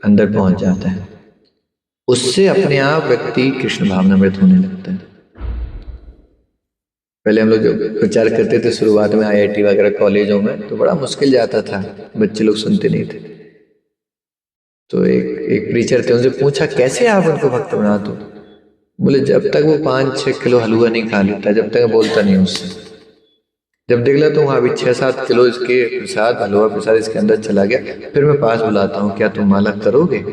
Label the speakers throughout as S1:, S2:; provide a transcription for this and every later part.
S1: अंदर पहुंच जाता है, उससे अपने आप व्यक्ति कृष्ण भावनामृत होने लगता है। पहले हम लोग जो प्रचार करते थे शुरुआत में आईआईटी वगैरह कॉलेजों में, तो बड़ा मुश्किल जाता था, बच्चे लोग सुनते नहीं थे। तो एक प्रीचर थे, उनसे पूछा कैसे आप उनको भक्त बनाते हो? बोले जब तक वो 5-6 किलो हलवा नहीं खा लेता, जब तक बोलता नहीं उससे। जब देख लेता हूँ अभी 6-7 किलो इसके प्रसाद, हलवा प्रसाद इसके अंदर चला गया, फिर मैं पास बुलाता हूँ, क्या तुम माला करोगे?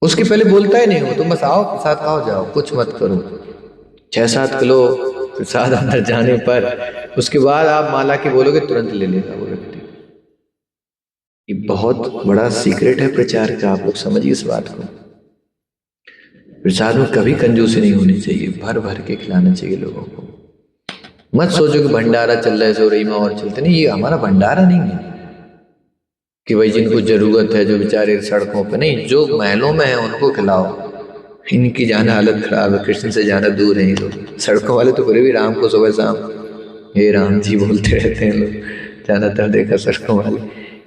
S1: उसके पहले बोलता ही नहीं हो, तुम बस आओ प्रसाद खाओ जाओ, कुछ मत करो। 6-7 किलो प्रसाद अंदर जाने पर उसके बाद आप माला की बोलोगे, तुरंत ले लेगा वो व्यक्ति। ये बहुत बड़ा सीक्रेट है प्रचार का, आप लोग समझिए इस बात को। प्रसाद में कभी कंजूसी नहीं होनी चाहिए, भर भर के खिलाना चाहिए लोगों को। मत सोचो कि भंडारा चल रहा है सोरई में और चलते नहीं, ये हमारा भंडारा नहीं है कि भाई जिनको जरूरत है, जो बेचारे सड़कों पे नहीं, जो महलों में है उनको खिलाओ। इनकी जाना हालत खराब है, कृष्ण से जाना दूर है ये लोग। सड़कों वाले तो फिर भी राम को सुबह शाम हे राम जी बोलते रहते हैं लोग, ज्यादातर देखा सड़कों वाले,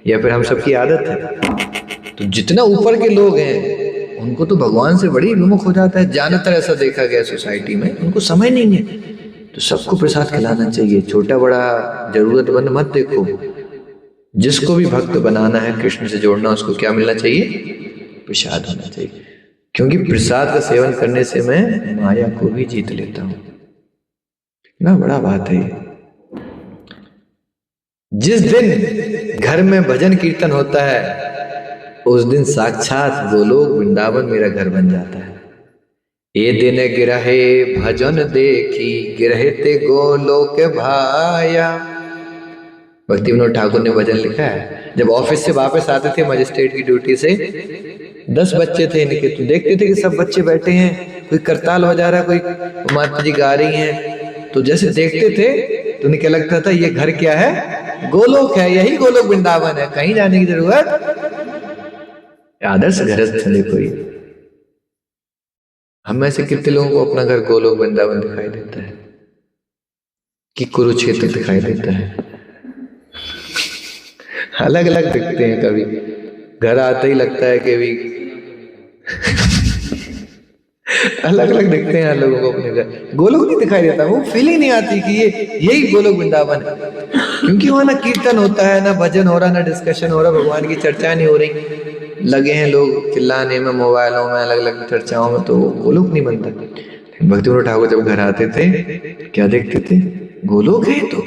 S1: या फिर हम सबकी आदत है। तो जितना ऊपर के लोग हैं उनको तो भगवान से बड़ी विमुख हो जाता है, ज्यादातर ऐसा देखा गया सोसाइटी में, उनको समय नहीं है। तो सबको प्रसाद खिलाना चाहिए, छोटा बड़ा जरूरतमंद मत देखो। जिसको भी भक्त बनाना है, कृष्ण से जोड़ना, उसको क्या मिलना चाहिए? प्रसाद होना चाहिए। क्योंकि प्रसाद का सेवन करने से मैं माया को भी जीत लेता हूं। ना बड़ा बात है ये। जिस दिन घर में भजन कीर्तन होता है, उस दिन साक्षात गोलोक वृंदावन मेरा घर बन जाता है। ये दिन गिरहे भजन देखी, गिरहे ते गोलोक भाया। भक्ति विनोद ठाकुर ने भजन लिखा है, जब ऑफिस से वापस आते थे मजिस्ट्रेट की ड्यूटी से, 10 बच्चे थे इनके, तो देखते थे कि सब बच्चे बैठे हैं, कोई करताल बजा रहा है, कोई माता जी गा रही हैं, तो जैसे देखते थे तो उन्हें क्या लगता था, ये घर क्या है? गोलोक है, यही गोलोक वृंदावन है, कहीं जाने की जरूरत। आदर्श गृहस्थ है देखो ये। हम में से कितने लोगों को अपना घर गोलोक वृंदावन दिखाई देता है कि कुरुक्षेत्र दिखाई देता है? अलग अलग दिखते हैं। कभी घर आते ही लगता है कि भी अलग अलग दिखते हैं लोगों को अपने घर। गोलोक नहीं दिखाई देता, वो फीलिंग नहीं आती कि ये यही गोलोक वृंदावन है, क्योंकि वहां ना कीर्तन होता है, ना भजन हो रहा, ना डिस्कशन हो रहा, भगवान की चर्चा नहीं हो रही, लगे हैं लोग चिल्लाने में, मोबाइलों में, अलग अलग चर्चाओं में, तो गोलोक नहीं बनता। भक्ति विनोद ठाकुर जब घर आते थे क्या देखते थे? गोलोक है। तो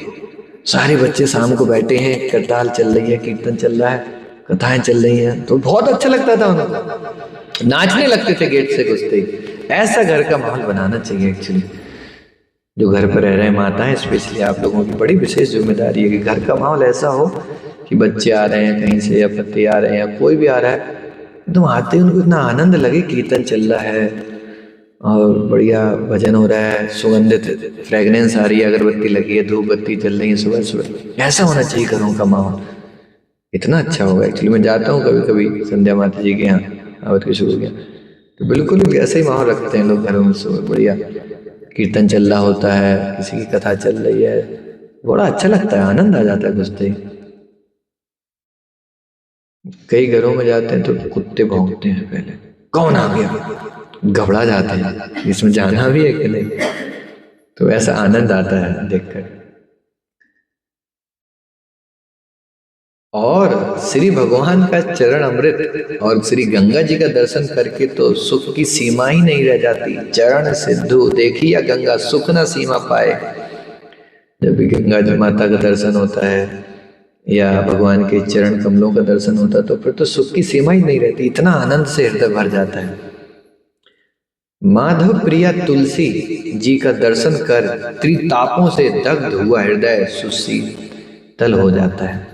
S1: सारे बच्चे शाम को बैठे हैं, करताल चल रही है, कीर्तन चल रहा है, कथाएं चल रही हैं, तो बहुत अच्छा लगता था उनको, नाचने लगते थे गेट से घुसते ही। ऐसा घर का माहौल बनाना चाहिए एक्चुअली। जो घर पर रह रहे माताएं, स्पेशली आप लोगों की बड़ी विशेष जिम्मेदारी है कि घर का माहौल ऐसा हो कि बच्चे आ रहे हैं कहीं से, या पति आ रहे हैं, या कोई भी आ रहा है, तो आते ही उनको इतना आनंद लगे, कीर्तन चल रहा है और बढ़िया भजन हो रहा है, सुगंधित फ्रेगनेंस आ रही है, अगरबत्ती लगी है, धूप बत्ती जल रही है सुबह सुबह। ऐसा होना चाहिए घरों का माहौल, इतना अच्छा होगा। एक्चुअली मैं जाता हूँ कभी कभी संध्या माता जी के यहाँ, आवत के शुरू के, तो बिल्कुल ऐसे ही माहौल रखते हैं लोग घरों में सुबह, बढ़िया कीर्तन चल रहा होता है, किसी की कथा चल रही है, बड़ा अच्छा लगता है, आनंद आ जाता है घुसते ही। कई घरों में जाते हैं तो कुत्ते भौंकते हैं, पहले कौन आ गया, घबरा जाते हैं, इसमें जाना भी है कि नहीं। तो ऐसा आनंद आता है देखकर। और श्री भगवान का चरण अमृत और श्री गंगा जी का दर्शन करके तो सुख की सीमा ही नहीं रह जाती। चरण सिद्धू देखी या गंगा, सुख ना सीमा पाए। जब भी गंगा जी माता का दर्शन होता है या भगवान के चरण कमलों का दर्शन होता है, तो फिर तो सुख की सीमा ही नहीं रहती, इतना आनंद से हृदय भर जाता है। माधव प्रिया तुलसी जी का दर्शन कर त्रितापों से दग्ध हुआ हृदय सुशीतल हो जाता है।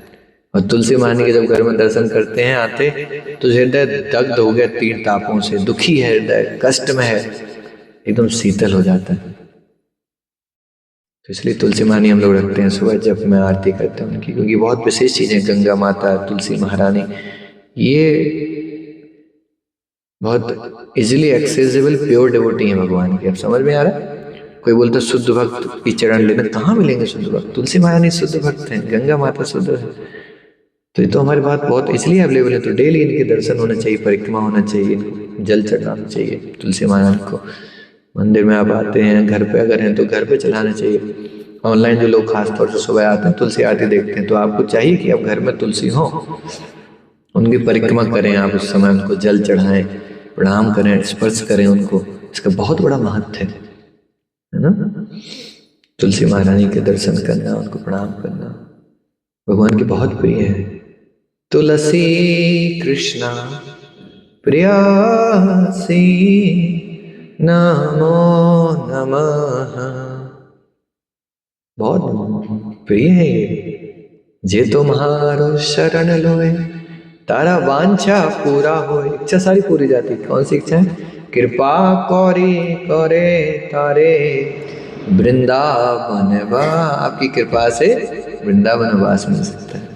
S1: और तुलसी महारानी के जब घर में दर्शन करते हैं आते, तो हृदय दग्ध हो गया तीन तापों से, दुखी है हृदय, कष्ट में है, एकदम शीतल हो जाता है। तो इसलिए तुलसी महारानी हम लोग रखते हैं सुबह जब मैं आरती करते हैं उनकी, क्योंकि बहुत विशेष चीजें, गंगा माता, तुलसी महारानी, ये बहुत इजीली एक्सेसिबल प्योर डिवोटी है भगवान की। अब समझ में आ रहा है? कोई बोलता शुद्ध भक्त की चरण लेना, कहाँ मिलेंगे शुद्ध भक्त? तुलसी महारानी शुद्ध भक्त हैं, गंगा माता शुद्ध है। तो ये तो हमारी बात बहुत इसलिए अवेलेबल है, तो डेली इनके दर्शन होना चाहिए, परिक्रमा होना चाहिए, इनको जल चढ़ाना चाहिए तुलसी महाराज को। मंदिर में आप आते हैं, घर पे अगर हैं तो घर पे चढ़ाना चाहिए। ऑनलाइन जो लोग खासतौर से सुबह आते हैं तुलसी आरती देखते हैं, तो आपको चाहिए कि आप घर में तुलसी हो, उनकी परिक्रमा करें, आप उस समय उनको जल चढ़ाएं, प्रणाम करें, स्पर्श करें उनको। इसका बहुत बड़ा महत्व है ना। तुलसी महारानी के दर्शन करना, उनको प्रणाम करना भगवान की बहुत प्रिय है। तुलसी कृष्णा प्रियासी नमो नमः, बहुत प्रिय है ये। जे तुम्हारो शरण लोए तारा वांछा पूरा हो। इच्छा सारी पूरी जाती। कौन सी इच्छा है? कृपा कौरी करे तारे वृंदावन वा, आपकी कृपा से वृंदावन वास मिल सकता है।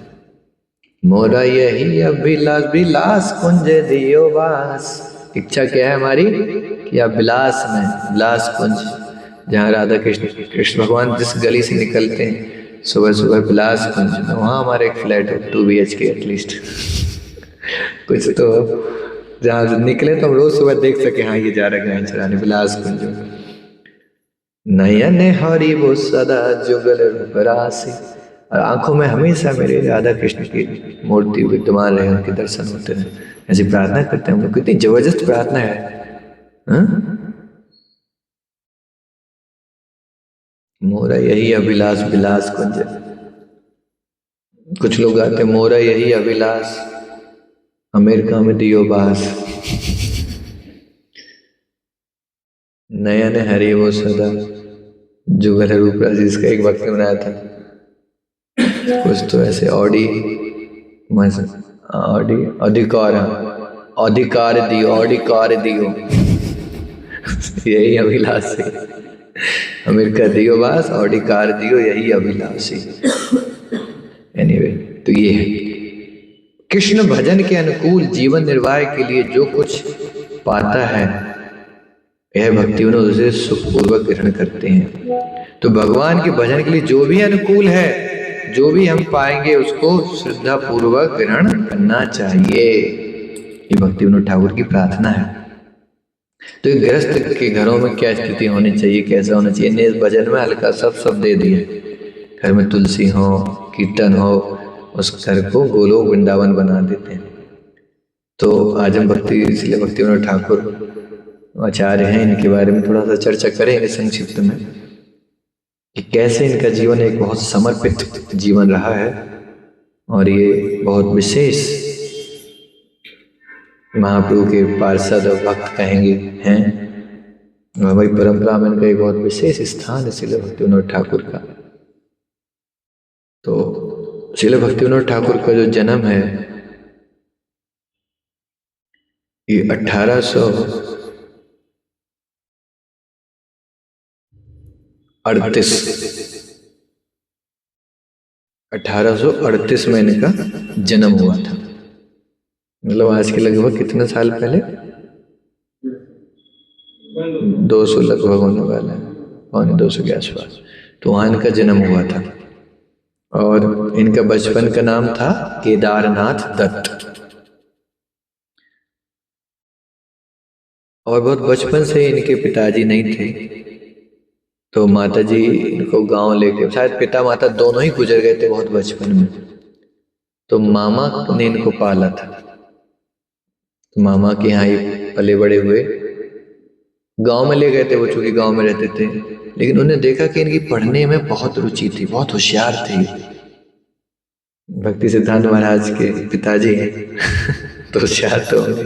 S1: मोरा यही अभिलाष विलास कुंज दियो वास। इच्छा क्या है हमारी कि आप विलास में, विलास कुंज जहाँ राधा कृष्ण भगवान जिस गली से निकलते हैं सुबह सुबह विलास कुंज में, वहाँ हमारे एक फ्लैट है 2 BHK एटलीस्ट कुछ तो, जहाँ निकले तो हम रोज सुबह देख सके हाँ ये जा रहा है चराने विलास कुंज में। नयन हरि वो सदा जुगल रूप राशि, और आंखों में हमेशा मेरे राधा कृष्ण की मूर्ति विद्यमान रहे, उनके दर्शन होते रहे। ऐसी प्रार्थना करते हैं हम लोग। कितनी जबरदस्त प्रार्थना है हा? मोरा यही अभिलाष विलास कुंज। कुछ लोग आते हैं मोरा यही अभिलाष अमेरिका में दियो बास। नयन हरि वो सदा जुगल रूप राशि, इसका एक वक्त में बनाया था कुछ तो ऐसे ऑडी अधिकार अधिकार दियो, अधिकार दियो यही अभिलाषी अमेरिका दियो बास, अधिकार दियो यही अभिलाषी। एनीवे, तो ये है कृष्ण भजन के अनुकूल जीवन निर्वाह के लिए जो कुछ पाता है यह भक्ति उन्हें उसे सुखपूर्वक ग्रहण करते हैं। तो भगवान के भजन के लिए जो भी अनुकूल है, जो भी हम पाएंगे उसको श्रद्धा पूर्वक ग्रहण करना चाहिए। ये भक्ति विनोद ठाकुर की प्रार्थना है। तो एक गृहस्थ के घरों में क्या स्थिति होनी चाहिए, कैसा होना चाहिए, ने इस भजन में हल्का सब दे दिए। घर में तुलसी हो, कीर्तन हो, उस घर को गोलोक वृंदावन बना देते हैं। तो आज हम भक्ति, इसलिए भक्ति विनोद ठाकुर आचार्य हैं, इनके बारे में थोड़ा सा चर्चा करेंगे संक्षिप्त में कि कैसे इनका जीवन एक बहुत समर्पित जीवन रहा है, और ये बहुत विशेष महाप्रभु के पार्षद और भक्त कहेंगे हैं। हमारी परंपरा में इनका एक बहुत विशेष स्थान है श्रील भक्ति विनोद ठाकुर का। तो श्रील भक्ति विनोद ठाकुर का जो जन्म है ये 1838 में इनका जन्म हुआ था। मतलब आज के लगभग कितने साल पहले, 200 लगभग होने वाला है, 250 के आसपास। तो वहाँ इनका जन्म हुआ था। और इनका बचपन का नाम था केदारनाथ दत्त। और बहुत बचपन से इनके पिताजी नहीं थे, तो माताजी इनको गांव लेके, शायद पिता माता दोनों ही गुजर गए थे बहुत बचपन में। तो मामा ने इनको पाला था। तो मामा के यहाँ ही पले बड़े हुए। गांव में ले गए थे वो, चूंकि गांव में रहते थे, लेकिन उन्हें देखा कि इनकी पढ़ने में बहुत रुचि थी, बहुत होशियार थे। भक्ति सिद्धांत महाराज के पिताजी हैं तो होशियार तो होंगे।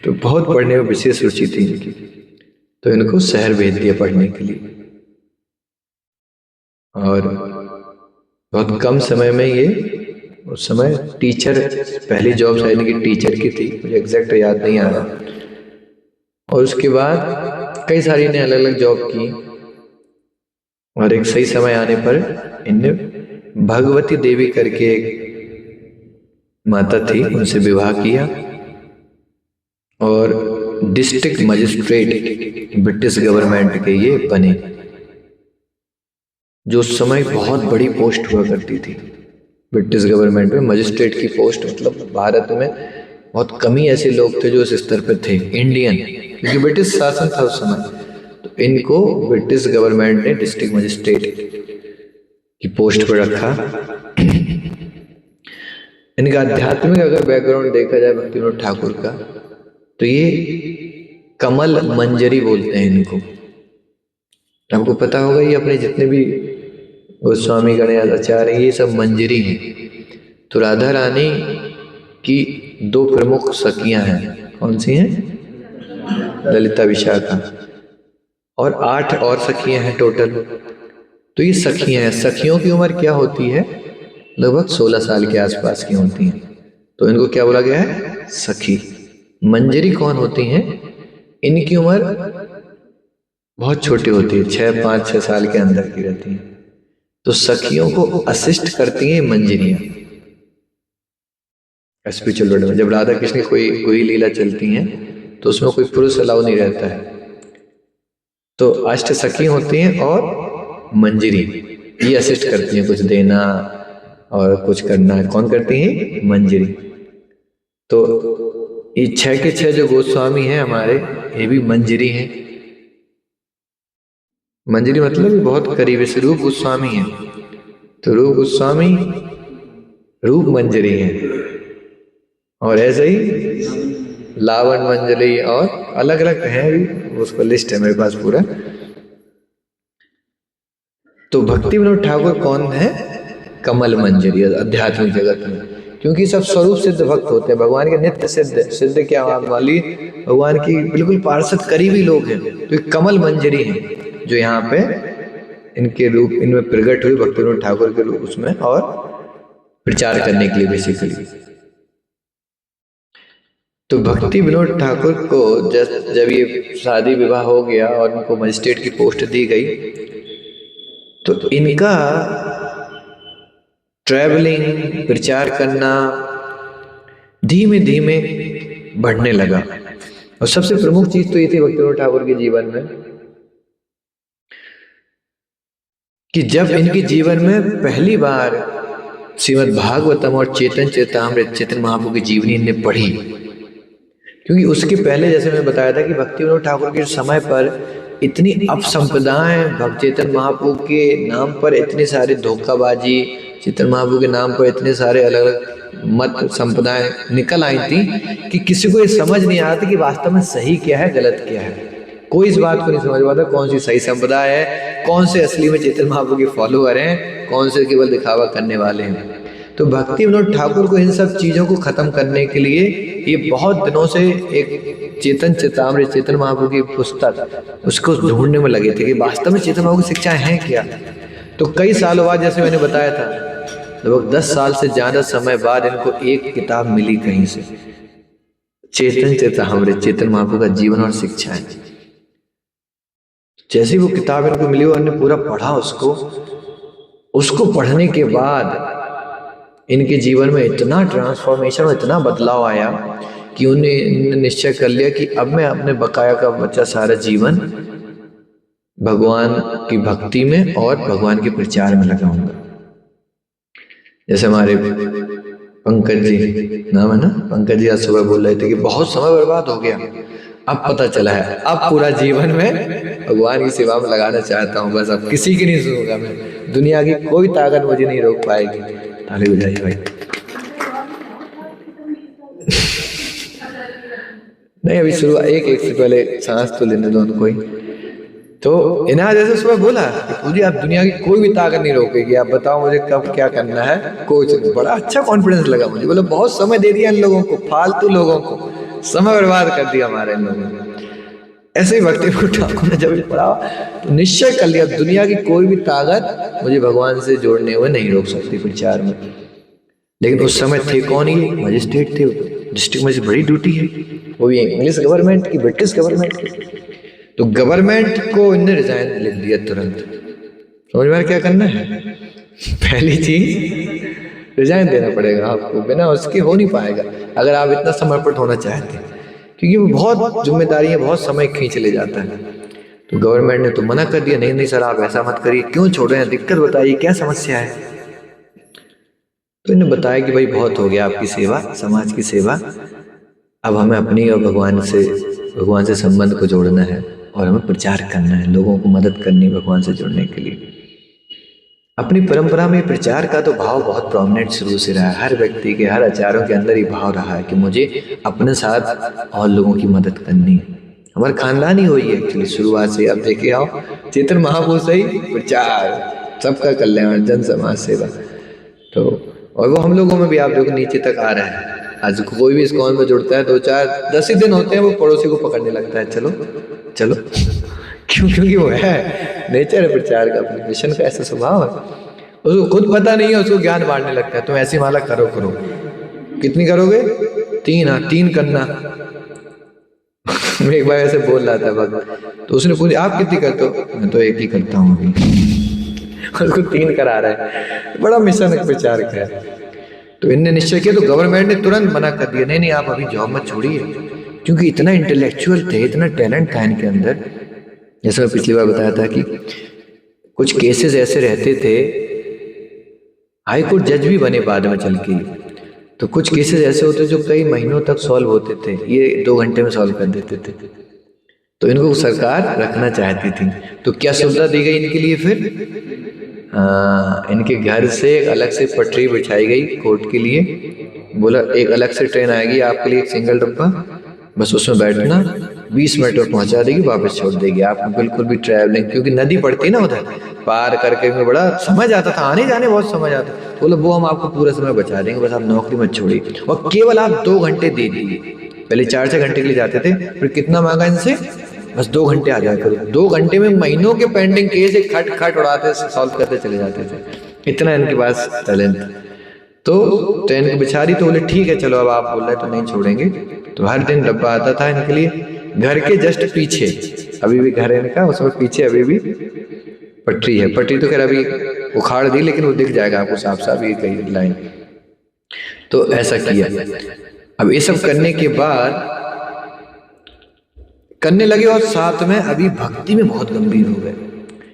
S1: तो बहुत पढ़ने में विशेष रुचि थी इनकी। तो इनको शहर भेज दिया पढ़ने के लिए। और बहुत कम समय में ये, उस समय टीचर, पहली जॉब शायद इनकी टीचर की थी, मुझे एग्जैक्ट याद नहीं आ रहा। और उसके बाद कई सारी ने अलग अलग जॉब की। और एक सही समय आने पर इनने भगवती देवी करके एक माता थी, उनसे विवाह किया और डिस्ट्रिक्ट मजिस्ट्रेट ब्रिटिश गवर्नमेंट के ये बने, जो उस समय बहुत बड़ी पोस्ट हुआ करती थी। ब्रिटिश गवर्नमेंट में मजिस्ट्रेट की पोस्ट, मतलब भारत में बहुत कम ही ऐसे लोग थे जो इस स्तर पे थे इंडियन, क्योंकि ब्रिटिश शासन था उस समय। तो इनको ब्रिटिश गवर्नमेंट ने डिस्ट्रिक्ट मजिस्ट्रेट की पोस्ट पर रखा। इनका आध्यात्मिक अगर बैकग्राउंड देखा जाए भक्ति विनोद ठाकुर का, तो ये कमल मंजरी बोलते हैं इनको। आपको पता होगा ये अपने जितने भी गोस्वामी गणेश आचार्य ये सब मंजरी हैं। तो राधा रानी की दो प्रमुख सखियां हैं, कौन सी हैं? ललिता विशाखा, और 8 और सखियां हैं टोटल। तो ये सखियां हैं, सखियों की उम्र क्या होती है? लगभग 16 साल के आसपास की होती हैं, तो इनको क्या बोला गया है? सखी। मंजरी कौन होती हैं? इनकी उम्र बहुत छोटी होती है, 5-6 साल के अंदर की रहती है। तो सखियों को असिस्ट करती हैं मंजरियां स्पिरिचुअल वर्ल्ड में। जब राधा कृष्ण की कोई लीला चलती हैं तो उसमें कोई पुरुष अलाउ नहीं रहता है, तो अष्ट सखी होती हैं और मंजरी ये असिस्ट करती हैं, कुछ देना और कुछ करना। कौन करती हैं? मंजरी। तो ये 6 के 6 जो गोस्वामी हैं हमारे, ये भी मंजरी हैं। मंजरी मतलब बहुत करीब से रूप गोस्वामी हैं, तो रूप गोस्वामी रूप मंजरी हैं। और ऐसे ही लावण मंजरी और अलग अलग हैं भी, उसका लिस्ट है मेरे पास पूरा। तो भक्ति विनोद ठाकुर कौन है? कमल मंजरी आध्यात्मिक जगत में, क्योंकि सब स्वरूप सिद्ध भक्त होते हैं, भगवान के नित्य सिद्ध क्या वाली, भगवान की बिल्कुल पार्षद करीबी लोग हैं। तो ये कमल मंजरी हैं जो यहाँ पे इनके रूप इनमें प्रकट हुए भक्ति विनोद ठाकुर के रूप उसमें, और प्रचार करने के लिए बेसिकली। तो भक्ति विनोद ठाकुर को जब ये शादी विवाह हो गया और इनको मजिस्ट्रेट की पोस्ट दी गई, तो इनका ट्रैवलिंग, प्रचार करना धीमे धीमे बढ़ने लगा। और सबसे प्रमुख चीज तो ये थी भक्ति विनोद ठाकुर के जीवन में कि जब इनके जीवन में पहली बार श्रीमद् भागवतम और चेतन चेतामृत चेतन महाप्रभु की जीवनी इनने पढ़ी। क्योंकि उसके पहले जैसे मैंने बताया था कि भक्ति विनोद ठाकुर के समय पर इतनी अपसंपदाएं, भक्त चेतन महाप्रभु के नाम पर इतनी सारी धोखाबाजी, चेतन महाप्रभु के नाम पर इतने सारे अलग अलग मत संप्रदाय निकल आई थी कि किसी को ये समझ नहीं आता कि वास्तव में सही क्या है गलत क्या है। कोई इस बात को नहीं समझ पाता कौन सी सही संप्रदाय है, कौन से असली में चेतन महाप्रभु के फॉलोअर हैं, कौन से केवल दिखावा करने वाले हैं। तो भक्ति विनोद ठाकुर को इन सब चीजों को खत्म करने के लिए ये बहुत दिनों से एक चेतन चेतामृत चेतन महाप्रभु की पुस्तक उसको ढूंढने में लगे थे कि वास्तव में चेतन महाप्रभु की शिक्षाएं हैं क्या। तो कई सालों बाद, जैसे मैंने बताया था, लगभग 10 साल से ज्यादा समय बाद इनको एक किताब मिली कहीं से, चेतन चेतामृत चेतन महाप्रभु का जीवन और शिक्षाएं। जैसे वो किताब इनको मिली और इन्होंने पूरा पढ़ा उसको पढ़ने के बाद इनके जीवन में इतना ट्रांसफॉर्मेशन और इतना बदलाव आया कि उन्हें निश्चय कर लिया कि अब मैं अपने बकाया का बचा सारा जीवन भगवान की भक्ति में और भगवान के प्रचार में लगाऊंगा। जैसे हमारे पंकज जी, नाम है ना, पंकज जी आज सुबह बोल रहे थे कि बहुत समय बर्बाद हो गया, अब पता चला है अब पूरा जीवन में भगवान की सेवा में लगाना चाहता हूँ, बस अब किसी की नहीं सुनूंगा मैं, दुनिया की कोई ताकत मुझे नहीं रोक पाएगी। ताली बजाइए भाई। नहीं अभी शुरू एक से पहले सांस तो लेने दो उनको ही। तो इन्हें जैसे सुबह बोला कि पूजी आप दुनिया की कोई भी ताकत नहीं रोकेगी, आप बताओ मुझे कब क्या करना है, कुछ नहीं। बड़ा अच्छा कॉन्फिडेंस लगा मुझे, बोला बहुत समय दे दिया इन लोगों को, फालतू लोगों को समय बर्बाद कर दिया हमारे इन लोगों ने। ऐसे ही भक्ति विनोद ठाकुर ने जब पढ़ा तो निश्चय कर लिया दुनिया की कोई भी ताकत मुझे भगवान से जोड़ने हुए नहीं रोक सकती प्रचार में। लेकिन उस समय थे कौन, ही मजिस्ट्रेट थे, डिस्ट्रिक्ट मजिस्ट्रेट, बड़ी ड्यूटी है, वो भी इंग्लिश गवर्नमेंट की, ब्रिटिश गवर्नमेंट की। तो गवर्नमेंट को इन्हें रिजाइन लिख दिया तुरंत। समझ में क्या करना है, पहली चीज रिजाइन देना पड़ेगा आपको, बिना उसके हो नहीं पाएगा अगर आप इतना समर्पित होना चाहते हैं, क्योंकि वो बहुत जिम्मेदारी है, बहुत समय खींच ले जाता है। तो गवर्नमेंट ने तो मना कर दिया, नहीं नहीं सर आप ऐसा मत करिए, क्यों छोड़ रहे हैं, दिक्कत बताइए क्या समस्या है। तो इन्हें बताया कि भाई बहुत हो गया आपकी सेवा, समाज की सेवा, अब हमें अपनी और भगवान से संबंध को जोड़ना है और हमें प्रचार करना है, लोगों को मदद करनी है भगवान से जुड़ने के लिए। अपनी परंपरा में प्रचार का तो भाव बहुत प्रोमिनेंट शुरू से रहा है, हर व्यक्ति के, हर आचार्यों के अंदर ही भाव रहा है कि मुझे अपने साथ और लोगों की मदद करनी है। हमारे खानदान ही हुई है एक्चुअली शुरुआत से। अब देखे आओ चेतन महाप्रभु से ही प्रचार, सबका कल्याण, जन समाज सेवा। तो और वो हम लोगों में भी आप देखो नीचे तक आ रहा है। आज कोई भी इस्कॉन में जुड़ता है 2-4-10 ही दिन होते हैं, वो पड़ोसी को पकड़ने लगता है, चलो चलो क्योंकि वो है नेचर है प्रचार का, अपने मिशन का ऐसा स्वभाव है। उसको खुद पता नहीं है, उसको ज्ञान बांटने लगता है, तुम ऐसी माला करो, कितनी करोगे? 3। हाँ 3 करना। मैं एक बार ऐसे बोल रहा था भक्त, तो उसने पूछा आप कितनी करते हो? मैं तो 1 ही करता हूँ अभी। उसको 3 करा रहा है, बड़ा मिशन है प्रचार का है। तो इनने निश्चय किया, तो गवर्नमेंट ने तुरंत मना कर दिया, नहीं आप अभी जॉब मत छोड़िए, क्योंकि इतना इंटेलेक्चुअल थे, इतना टैलेंट था इनके अंदर। जैसा मैं पिछली बार बताया था कि कुछ केसेस ऐसे रहते थे, हाई कोर्ट जज भी बने बाद में चल के, तो कुछ केसेस ऐसे होते जो कई महीनों तक सॉल्व होते थे, ये 2 घंटे में सॉल्व कर देते थे। तो इनको सरकार रखना चाहती थी, तो क्या सुविधा दी गई इनके लिए फिर? इनके घर से एक अलग से पटरी बिछाई गई कोर्ट के लिए, बोला एक अलग से ट्रेन आएगी आपके लिए, एक सिंगल डब्बा, बस उसमें बैठना, 20 मिनट में पहुंचा देगी, वापस छोड़ देगी आपको, बिल्कुल भी ट्रैवलिंग, क्योंकि नदी पड़ती ना उधर, पार करके में बड़ा समय आता था, आने जाने बहुत समय आता। तो बोला वो हम आपको पूरा समय बचा देंगे, बस आप नौकरी मत छोड़िए, और केवल आप 2 घंटे दे दीजिए। पहले 4-6 घंटे के लिए जाते थे, फिर कितना मांगा इनसे? बस 2 घंटे आ जाया करो। 2 घंटे में महीनों के पेंडिंग केस एक खट खट उड़ाते सॉल्व करते चले जाते थे, इतना इनके पास टैलेंट। तो ट्रेन को बिछा दी, तो बोले ठीक है चलो अब आप बोल रहे तो नहीं छोड़ेंगे। तो हर दिन डब्बा आता था इनके लिए, घर के जस्ट पीछे, अभी भी घर है इनका, उसमें पीछे अभी भी पटरी है। पटरी तो खैर अभी उखाड़ दी, लेकिन वो दिख जाएगा आपको साफ साफ, ये कई लाइन। तो ऐसा किया। अब ये सब करने के बाद करने लगे, और साथ में अभी भक्ति में बहुत गंभीर हो गए,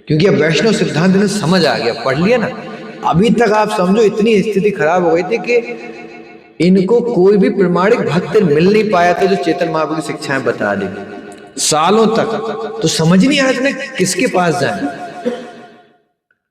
S1: क्योंकि अब वैष्णव सिद्धांत में समझ आ गया, पढ़ लिया ना। अभी तक आप समझो इतनी स्थिति खराब हो गई थी कि इनको कोई भी प्रमाणिक भक्त मिल नहीं पाया था जो चेतन महाप्रभु की शिक्षाएं बता दे, सालों तक। तो समझ नहीं आया किसके पास जाए।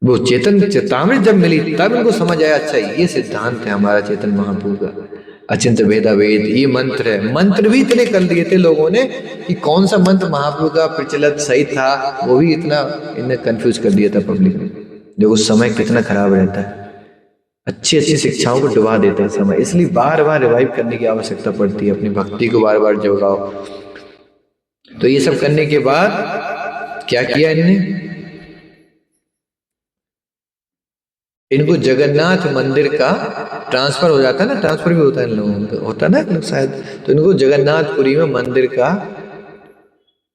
S1: वो चेतन चेतावनी जब मिली तब इनको समझ आया, अच्छा ये सिद्धांत है हमारा चेतन महाप्रभु का, अचिंत भेदा वेद, ये मंत्र है। मंत्र भी इतने कर दिए थे लोगों ने कि कौन सा मंत्र महाप्रभु का प्रचलित सही था, वो भी इतना इन्हें कंफ्यूज कर दिया था पब्लिक ने। देखो समय कितना खराब रहता है, अच्छी अच्छी शिक्षाओं को डुबा देता है समय, इसलिए बार बार रिवाइव करने की आवश्यकता पड़ती है, अपनी भक्ति को बार बार जगाओ। तो ये सब करने के बाद क्या किया इन्होंने? इनको जगन्नाथ मंदिर का ट्रांसफर हो जाता है ना, ट्रांसफर भी होता है इन लोगों का, होता है ना शायद, तो इनको जगन्नाथपुरी में मंदिर का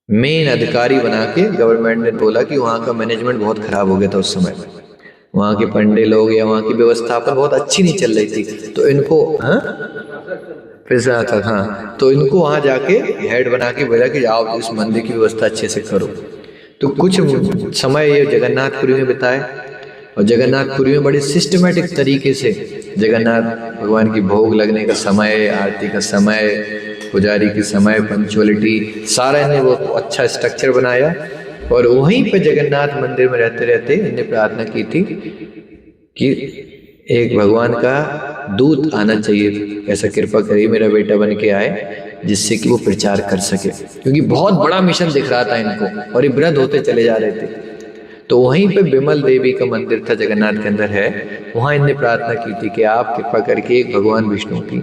S1: मेन अधिकारी बना के गवर्नमेंट ने बोला कि वहाँ का मैनेजमेंट बहुत खराब हो गया था उस समय, वहाँ के पंडे लोग या वहाँ की व्यवस्थापन बहुत अच्छी नहीं चल रही थी, तो इनको पैसा था, हाँ, तो इनको वहाँ जाके हेड बना के बोला कि आओ इस मंदिर की व्यवस्था अच्छे से करो। तो कुछ समय ये जगन्नाथपुरी में बिताए, और जगन्नाथपुरी में बड़े सिस्टमेटिक तरीके से जगन्नाथ भगवान की भोग लगने का समय, आरती का समय, पुजारी की समय, पंचुअलिटी, सारा इन्हें वो अच्छा स्ट्रक्चर बनाया। और वहीं पे जगन्नाथ मंदिर में रहते रहते इन्हें प्रार्थना की थी कि एक भगवान का दूत आना चाहिए, ऐसा कृपा करिए मेरा बेटा बन के आए जिससे कि वो प्रचार कर सके, क्योंकि बहुत बड़ा मिशन दिख रहा था इनको और ये वृद्ध होते चले जा रहे थे। तो वहीं पे विमल देवी का मंदिर था, जगन्नाथ के अंदर है, वहां इनने प्रार्थना की थी कि आप कृपा करके एक भगवान विष्णु की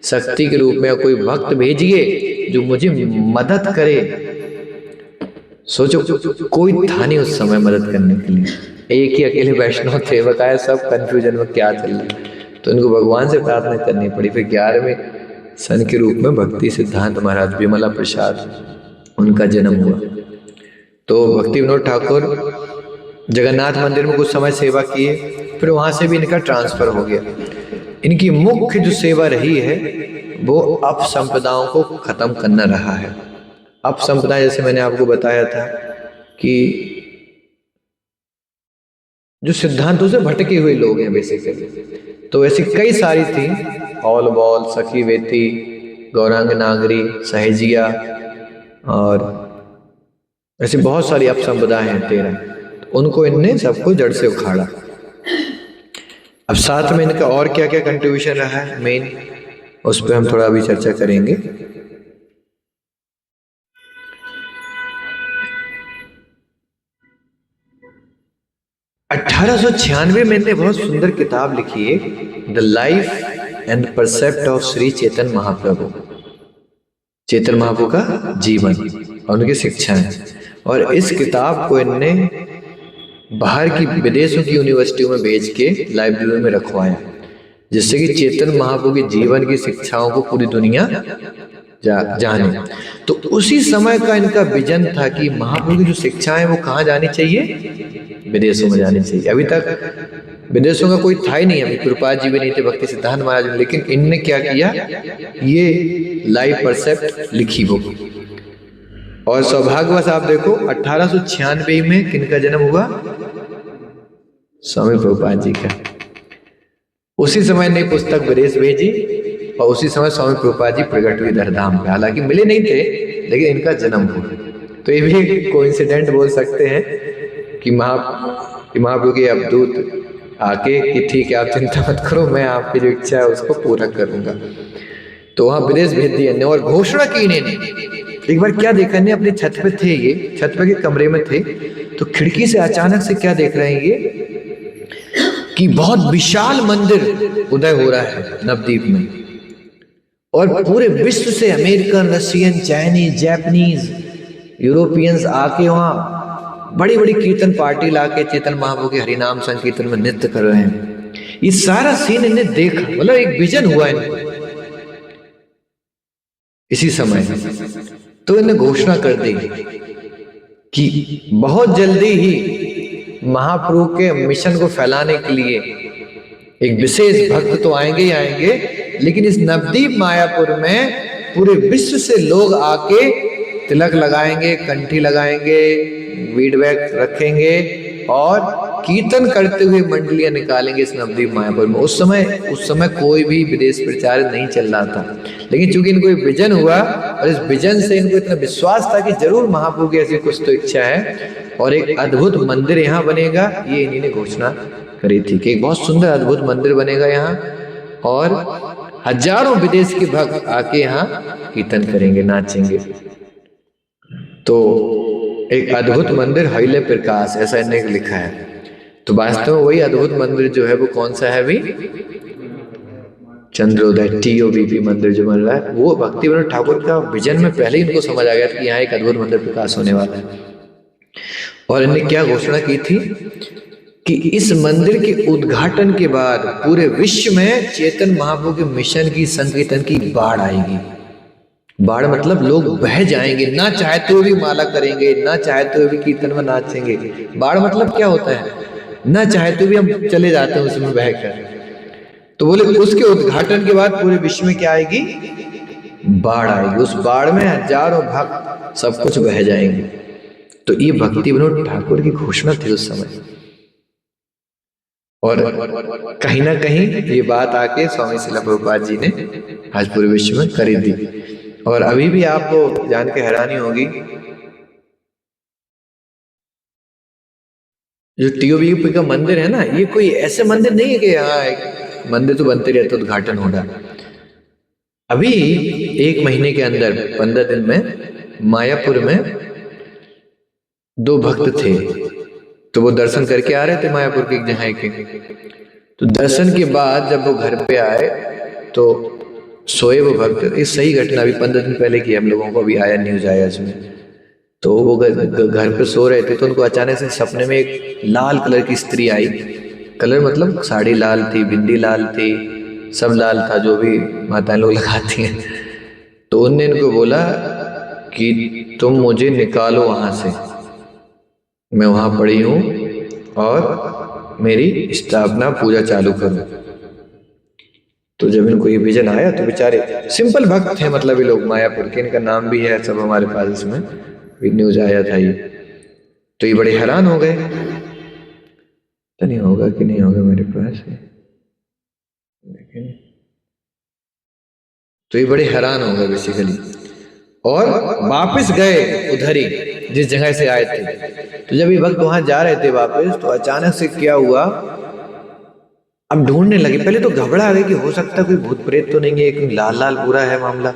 S1: शक्ति के रूप में कोई भक्त भेजिए जो मुझे मदद करे। सोचो कोई था नहीं उस समय मदद करने के लिए, एक ही अकेले वैष्णव थे, बताया सब कंफ्यूजन में क्या चल रहा है। तो इनको भगवान से प्रार्थना करनी पड़ी। फिर 11वें सन के रूप में भक्ति सिद्धांत महाराज विमला प्रसाद उनका जन्म हुआ। तो भक्ति विनोद ठाकुर जगन्नाथ मंदिर में कुछ समय सेवा किए, फिर वहां से भी इनका ट्रांसफर हो गया। इनकी मुख्य जो सेवा रही है वो अपसंप्रदायों को खत्म करना रहा है। अपसंप्रदाय जैसे मैंने आपको बताया था कि जो सिद्धांतों से भटके हुए लोग हैं बेसिकली, तो ऐसी कई सारी थी, ऑल बॉल, सखी वेती, गौरांग नागरी, सहेजिया, और ऐसी बहुत सारी अपसंपदा हैं 13। तो उनको इनने सबको जड़ से उखाड़ा। अब साथ में इनका और क्या क्या कंट्रीब्यूशन रहा है मेन, उस पर हम थोड़ा अभी चर्चा करेंगे। 1896 में इन्होंने बहुत सुंदर किताब लिखी है, the life and precept of Shri Chaitanya Mahaprabhu. Chaitanya Mahaprabhu का जीवन और उनकी शिक्षाएं। और इस किताब को इनने बाहर की विदेशों की यूनिवर्सिटियों में भेज के लाइब्रेरी में रखवाया, जिससे कि चेतन महाप्रभु के जीवन की शिक्षाओं को पूरी दुनिया जाने। तो उसी समय का इनका विजन था कि महाप्रभु की जो शिक्षाएं वो कहाँ जानी चाहिए, विदेशों में जानी चाहिए। अभी तक विदेशों का कोई था ही नहीं, अभी कृपाल जी भी नहीं थे, भक्ति सिद्धांत महाराज भी, लेकिन इनने क्या किया, ये लाइफ परसेप्ट लिखी वो। और सौभाग्यवश आप देखो 1896 में किनका जन्म हुआ, स्वामी प्रभुपाद जी का। उसी समय ने पुस्तक विदेश भेजी और उसी समय स्वामी प्रभुपाद जी प्रकट हुए धरधाम पे। हालांकि मिले नहीं थे, लेकिन इनका जन्म हुआ। तो ये भी कोइंसिडेंट बोल सकते हैं कि महाप्रभु के अवधूत आके कि ठीक है आप चिंता मत करो, मैं आपकी जो इच्छा है उसको पूरा करूंगा। तो वहां विदेश भेज दिया और घोषणा की इन्होंने। एक बार क्या देखा, इन्हें अपनी छत पे थे, ये छत पे के कमरे में थे, तो खिड़की से अचानक से क्या देख रहे हैं ये, कि बहुत विशाल मंदिर उदय हो रहा है नवद्वीप में। और पूरे विश्व से American, Russian, Chinese, Japanese, Europeans आके वहां बड़ी बड़ी कीर्तन पार्टी लाके चेतन महाप्रभु के हरिनाम संकीर्तन में नृत्य कर रहे हैं। ये सारा सीन इन्हें देखा, मतलब एक विजन हुआ इनको इसी समय। तो इन्हें घोषणा कर दी कि बहुत जल्दी ही महाप्रभु के मिशन को फैलाने के लिए एक विशेष भक्त तो आएंगे ही आएंगे, लेकिन इस नवद्वीप मायापुर में पूरे विश्व से लोग आके तिलक लगाएंगे, कंठी लगाएंगे, वीड बैग रखेंगे और कीर्तन करते हुए मंडलियां निकालेंगे इस नवद्वीप मायापुर में। उस समय कोई भी विदेश प्रचार नहीं चल रहा था, लेकिन चूंकि इनको एक विजन हुआ और इस विजन से इनको इतना विश्वास था कि जरूर महाप्रभु की ऐसी कुछ तो इच्छा है और एक अद्भुत मंदिर यहाँ बनेगा, ये इन्हीं ने घोषणा करी थी कि एक बहुत सुंदर अद्भुत मंदिर बनेगा यहाँ और हजारों विदेश के भक्त आके यहाँ कीर्तन करेंगे, नाचेंगे। तो एक अद्भुत मंदिर हईले प्रकाश, ऐसा इन्हें लिखा है। तो वास्तव में वही अद्भुत मंदिर जो है वो कौन सा है अभी, चंद्रोदय TOBP मंदिर जो बन रहा है, वो भक्ति विनोद ठाकुर का विजन में पहले ही इनको समझ आ गया था कि यहाँ एक अद्भुत मंदिर प्रकाश होने वाला है। और इन्हें क्या घोषणा की थी कि इस मंदिर के उद्घाटन के बाद पूरे विश्व में चेतन महाप्रभु के मिशन की संकीर्तन की बाढ़ आएगी। बाढ़ मतलब लोग बह जाएंगे, ना चाहते हुए भी माला करेंगे, ना चाहते हुए भी कीर्तन में नाचेंगे। बाढ़ मतलब क्या होता है, ना चाहते हुए हम चले जाते हैं उसमें बहकर। तो बोले उसके उद्घाटन के बाद पूरे विश्व में क्या आएगी, बाढ़ आएगी। उस बाढ़ में हजारों भक्त सब कुछ बह जाएंगे। तो ये भक्ति विनोद ठाकुर की घोषणा थी उस समय। और कहीं ना कहीं ये बात आके स्वामी शिला प्रभुपाद जी ने आज पूरे विश्व में करी दी। और अभी भी आपको जान के हैरानी होगी, जो TOBP का मंदिर है ना, ये कोई ऐसे मंदिर नहीं है कि यहाँ मंदिर तो बनते रहते उद्घाटन होगा। अभी 1 महीने के अंदर 15 दिन में मायापुर में 2 भक्त थे, तो वो दर्शन करके आ रहे थे मायापुर के एक जगह के। तो दर्शन के बाद जब वो घर पे आए तो सोए वो भक्त। इस सही घटना अभी 15 दिन पहले की हम लोगों को अभी आया, न्यूज आया इसमें। तो वो घर पे सो रहे थे, तो उनको अचानक से सपने में एक लाल कलर की स्त्री आई। कलर मतलब साड़ी लाल थी, बिंदी लाल थी, सब लाल था जो भी माताएं लोग लगाती हैं। तो उनने इनको बोला कि तुम मुझे निकालो वहां से, मैं वहां पड़ी हूं और मेरी स्थापना पूजा चालू करो। तो जब इनको ये विजन आया तो बेचारे सिंपल भक्त थे, मतलब ये लोग मायापुर के, इनका नाम भी है सब हमारे पास, इसमें न्यूज आया था ये। तो ये बड़े हैरान हो गए, तो नहीं होगा कि नहीं होगा मेरे पास। तो ये बड़े हैरान हो गए बेसिकली, और वापस गए उधर ही जिस जगह से आए थे। तो जब ये भक्त वहां जा रहे थे वापस, तो अचानक से क्या हुआ, अब ढूंढने लगे। पहले तो घबरा गए कि हो सकता है कोई भूत प्रेत तो नहीं है, एक लाल लाल पूरा है मामला,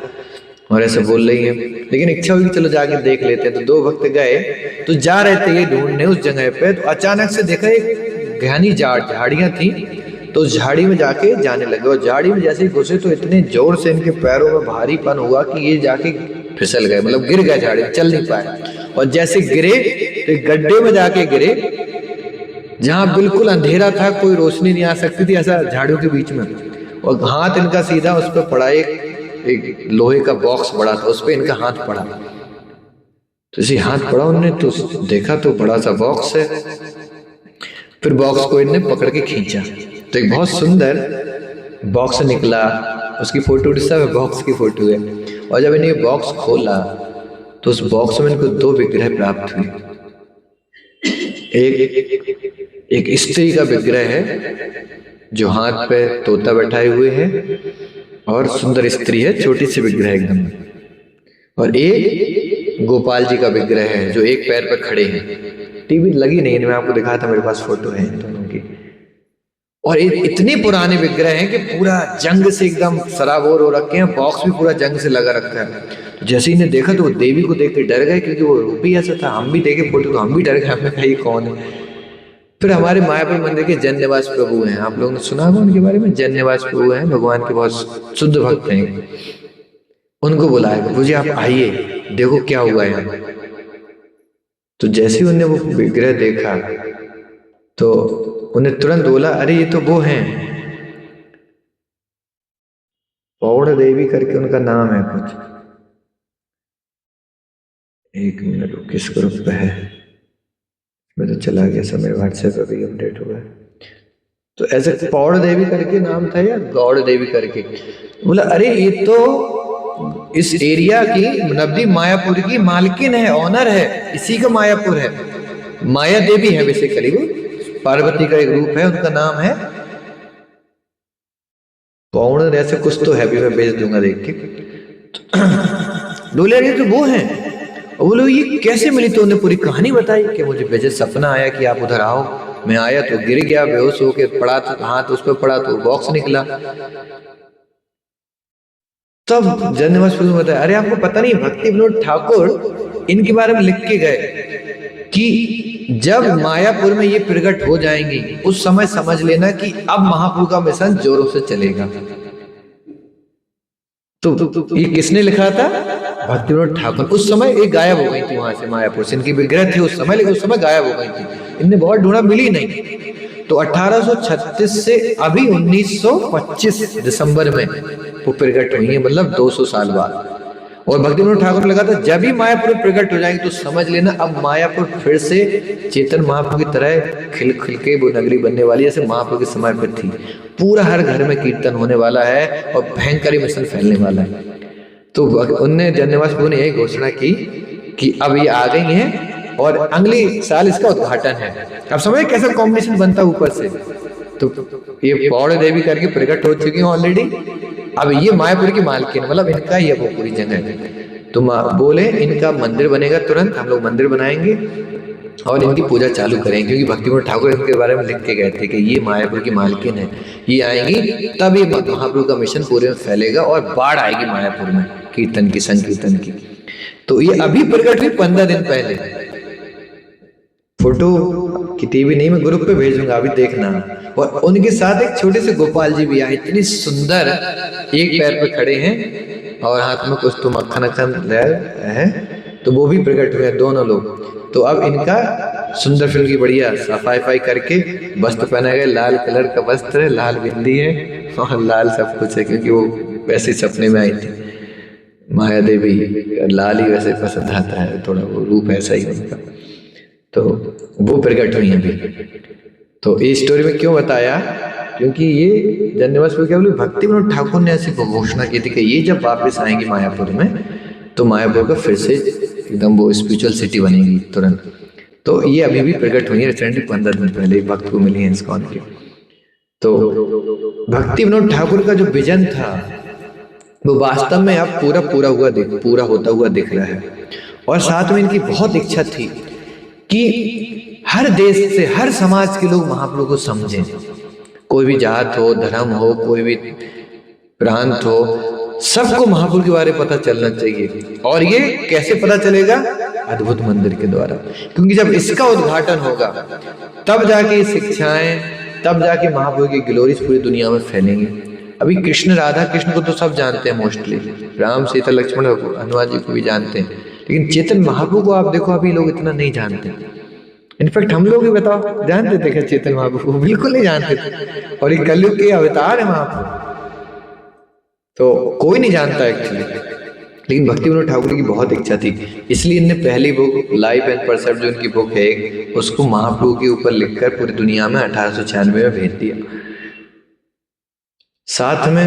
S1: और ऐसे बोल रही है। लेकिन इच्छा हुई कि चलो जाके देख लेते हैं। तो दो भक्त गए, तो जा रहे थे ये ढूंढने उस जगह पे, तो अचानक से देखा एक घनी झाड़ियां थी, तो झाड़ी में जाके जाने लगे। और झाड़ी में जैसे ही घुसे तो इतने जोर से इनके पैरों में भारीपन हुआ कि ये जाके फिसल गए, मतलब गिर गए, झाड़ी चल नहीं पाए। और जैसे गिरे तो एक गड्ढे में जाके गिरे, जहां बिल्कुल अंधेरा था, कोई रोशनी नहीं आ सकती थी, ऐसा झाड़ियों के बीच में। और हाथ इनका सीधा उस पर पड़ा, एक लोहे का बॉक्स बड़ा था, उस पर इनका हाथ पड़ा। तो इसी हाथ पड़ा, उन्होंने तो देखा तो बड़ा सा बॉक्स है। फिर बॉक्स को इनने पकड़ के खींचा, तो एक बहुत सुंदर बॉक्स निकला, उसकी फोटो सब बॉक्स की फोटो है। और जब इन्हें बॉक्स खोला तो उस बॉक्स में इनको दो विग्रह प्राप्त हुए। एक स्त्री का विग्रह है जो हाथ पे तोता बैठाए हुए है, और सुंदर स्त्री है, छोटी सी विग्रह एकदम। और एक गोपाल जी का विग्रह है जो एक पैर पर खड़े हैं। टीवी लगी नहीं, मैं आपको दिखाया था, मेरे पास फोटो है इन दोनों की। और इतने पुराने विग्रह हैं कि पूरा जंग से एकदम सराबोर हो रखे हैं, बॉक्स भी पूरा जंग से लगा रखा है। तो जैसे ही ने देखा तो वो देवी को देख के डर गए, क्योंकि वो रूप ही ऐसा था। हम भी देखे फोटो तो हम भी डर गए, हमने कहा ये कौन है। फिर हमारे मायापुर मंदिर के जन्यवास प्रभु हैं, आप लोगों ने सुना होगा उनके बारे में। जन्यवास प्रभु हैं, भगवान के बहुत शुद्ध भक्त हैं। उनको बुलाया, प्रभु जी आप आइए, देखो क्या हुआ है। तो जैसे ही उन्होंने वो विग्रह देखा तो उन्हें तुरंत बोला, अरे ये तो वो हैं, पौड़ देवी करके उनका नाम है कुछ। एक मिनट, किस ग्रुप पे है, मैं तो चला गया सब, मेरे व्हाट्सएप पे भी अपडेट हुआ है। तो ऐसे पौड़ देवी करके नाम था या गौड़ देवी करके। बोला अरे ये तो इस एरिया की नब्दी मायापुर की मालकिन है, ऑनर है, इसी का मायापुर है। माया देवी है बेसिकली, वो पार्वती का एक रूप है, उनका नाम है पौड़, ऐसे कुछ तो है, भी मैं भेज दूंगा देख के। बोले ये तो वो है। और बोलो ये कैसे मिली, तो उन्हें पूरी कहानी बताई कि मुझे बेजे सपना आया कि आप उधर आओ, मैं आया तो गिर गया, बेहोश होके पड़ा, तो हाथ उस पर पड़ा तो बॉक्स निकला। तब जन्मवास प्रभु बताया, अरे आपको पता नहीं, भक्ति विनोद ठाकुर इनके बारे में लिख के गए कि जब मायापुर में ये प्रकट हो जाएंगी उस समय समझ लेना कि अब महाप्रभु का मिशन जोरों से चलेगा। तो ये किसने लिखा था, भक्ति विनोद ठाकुर। उस समय ये गायब हो गई थी वहां से, मायापुर से इनकी विग्रह थी उस समय, लेकिन उस समय गायब हो गई थी, इनने बहुत ढूंढा, मिली नहीं। तो 1836 से अभी 1925 दिसंबर में वो प्रकट हुई है, मतलब 200 साल बाद। और भक्ति विनोद ठाकुर ने लगा था जब भी मायापुर प्रकट हो जाएगी तो समझ लेना अब मायापुर फिर से चेतन महाप्रभु की तरह खिल खिल के वो नगरी बनने वाली है, जैसे महाप्रभु के समय पर थी। पूरा हर घर में कीर्तन होने वाला है और भयंकर मिशन फैलने वाला है। तो उनने जन्यवास प्रभु ने यही घोषणा की कि अब ये आ गई हैं और अगले साल इसका उद्घाटन है। अब समझे कैसा कॉम्बिनेशन बनता है ऊपर से। तो ये पौड़ देवी करके प्रकट हो चुकी हैं ऑलरेडी, अब ये मायापुर की मालकिन, मतलब इनका ही है वो पूरी जगह। तो बोले इनका मंदिर बनेगा तुरंत, हम लोग मंदिर बनाएंगे और इनकी पूजा चालू करेंगे, क्योंकि भक्ति विनोद ठाकुर इनके बारे में लिख के गए थे कि ये मायापुर की मालकिन है, ये आएंगी तब ये महाप्रभु का मिशन पूरे में फैलेगा और बाढ़ आएगी मायापुर में कीर्तन की, संकीर्तन की। तो ये अभी प्रकट हुई 15 दिन पहले। फोटो की टीवी नहीं, मैं ग्रुप पे भेजूंगा, अभी देखना। और उनके साथ एक छोटे से गोपाल जी भी आए, इतनी सुंदर, एक पैर पे खड़े हैं और हाथ में कुछ तो मक्खन अक्खन है, तो वो भी प्रकट हुए हैं दोनों लोग। तो अब इनका सुंदर फिल्म की बढ़िया सफाई करके वस्त्र पहना गया, लाल कलर का वस्त्र है, लाल बिंदी है और लाल सब कुछ है, क्योंकि वो वैसे सपने में आई थी माया देवी, लाल ही वैसे पसंद आता है, थोड़ा वो रूप ऐसा ही उनका। तो वो प्रकट हुई अभी। तो इस स्टोरी में क्यों बताया, क्योंकि ये जन्यवास प्रभु क्या बोले, भक्ति विनोद ठाकुर ने ऐसी घोषणा की थी कि ये जब वापस आएंगी मायापुर में तो मायापुर का फिर से एकदम वो स्पिरिचुअल सिटी बनेगी तुरंत। तो ये अभी भी प्रकट हुई है रिसेंटली, 15 दिन पहले भक्त को मिली है इस्कॉन की। तो भक्ति विनोद ठाकुर का जो विजन था वो वास्तव में अब पूरा होता हुआ दिख रहा है। और साथ में इनकी बहुत इच्छा थी कि हर देश से, हर समाज के लोग महाप्रभु को समझें। कोई भी जात हो, धर्म हो, कोई भी प्रांत हो, सबको महाप्रभु के बारे में पता चलना चाहिए। और ये कैसे पता चलेगा? अद्भुत मंदिर के द्वारा। क्योंकि जब इसका उद्घाटन होगा तब जाके शिक्षाएं, तब जाके महाप्रभु की ग्लोरीज पूरी दुनिया में फैलेंगी। अभी कृष्ण, राधा कृष्ण को तो सब जानते हैं मोस्टली, राम सीता लक्ष्मण हनुमान जी को भी जानते हैं, लेकिन चेतन महाप्रभु को आप देखो अभी लोग इतना नहीं जानते। इनफैक्ट हम लोग भी बताओ जानते थे क्या चेतन महाप्रभु को? बिल्कुल नहीं जानते थे। और ये कलयुग के अवतार है महाप्रभु, तो कोई नहीं जानता एक्चुअली। लेकिन भक्ति विनोद ठाकुर की बहुत इच्छा थी, इसलिए इनने पहली बुक लाइफ एंड परसेप्ट जो इनकी बुक है एक, उसको महाप्रभु के ऊपर लिखकर पूरी दुनिया में 1896 में भेज दिया। साथ में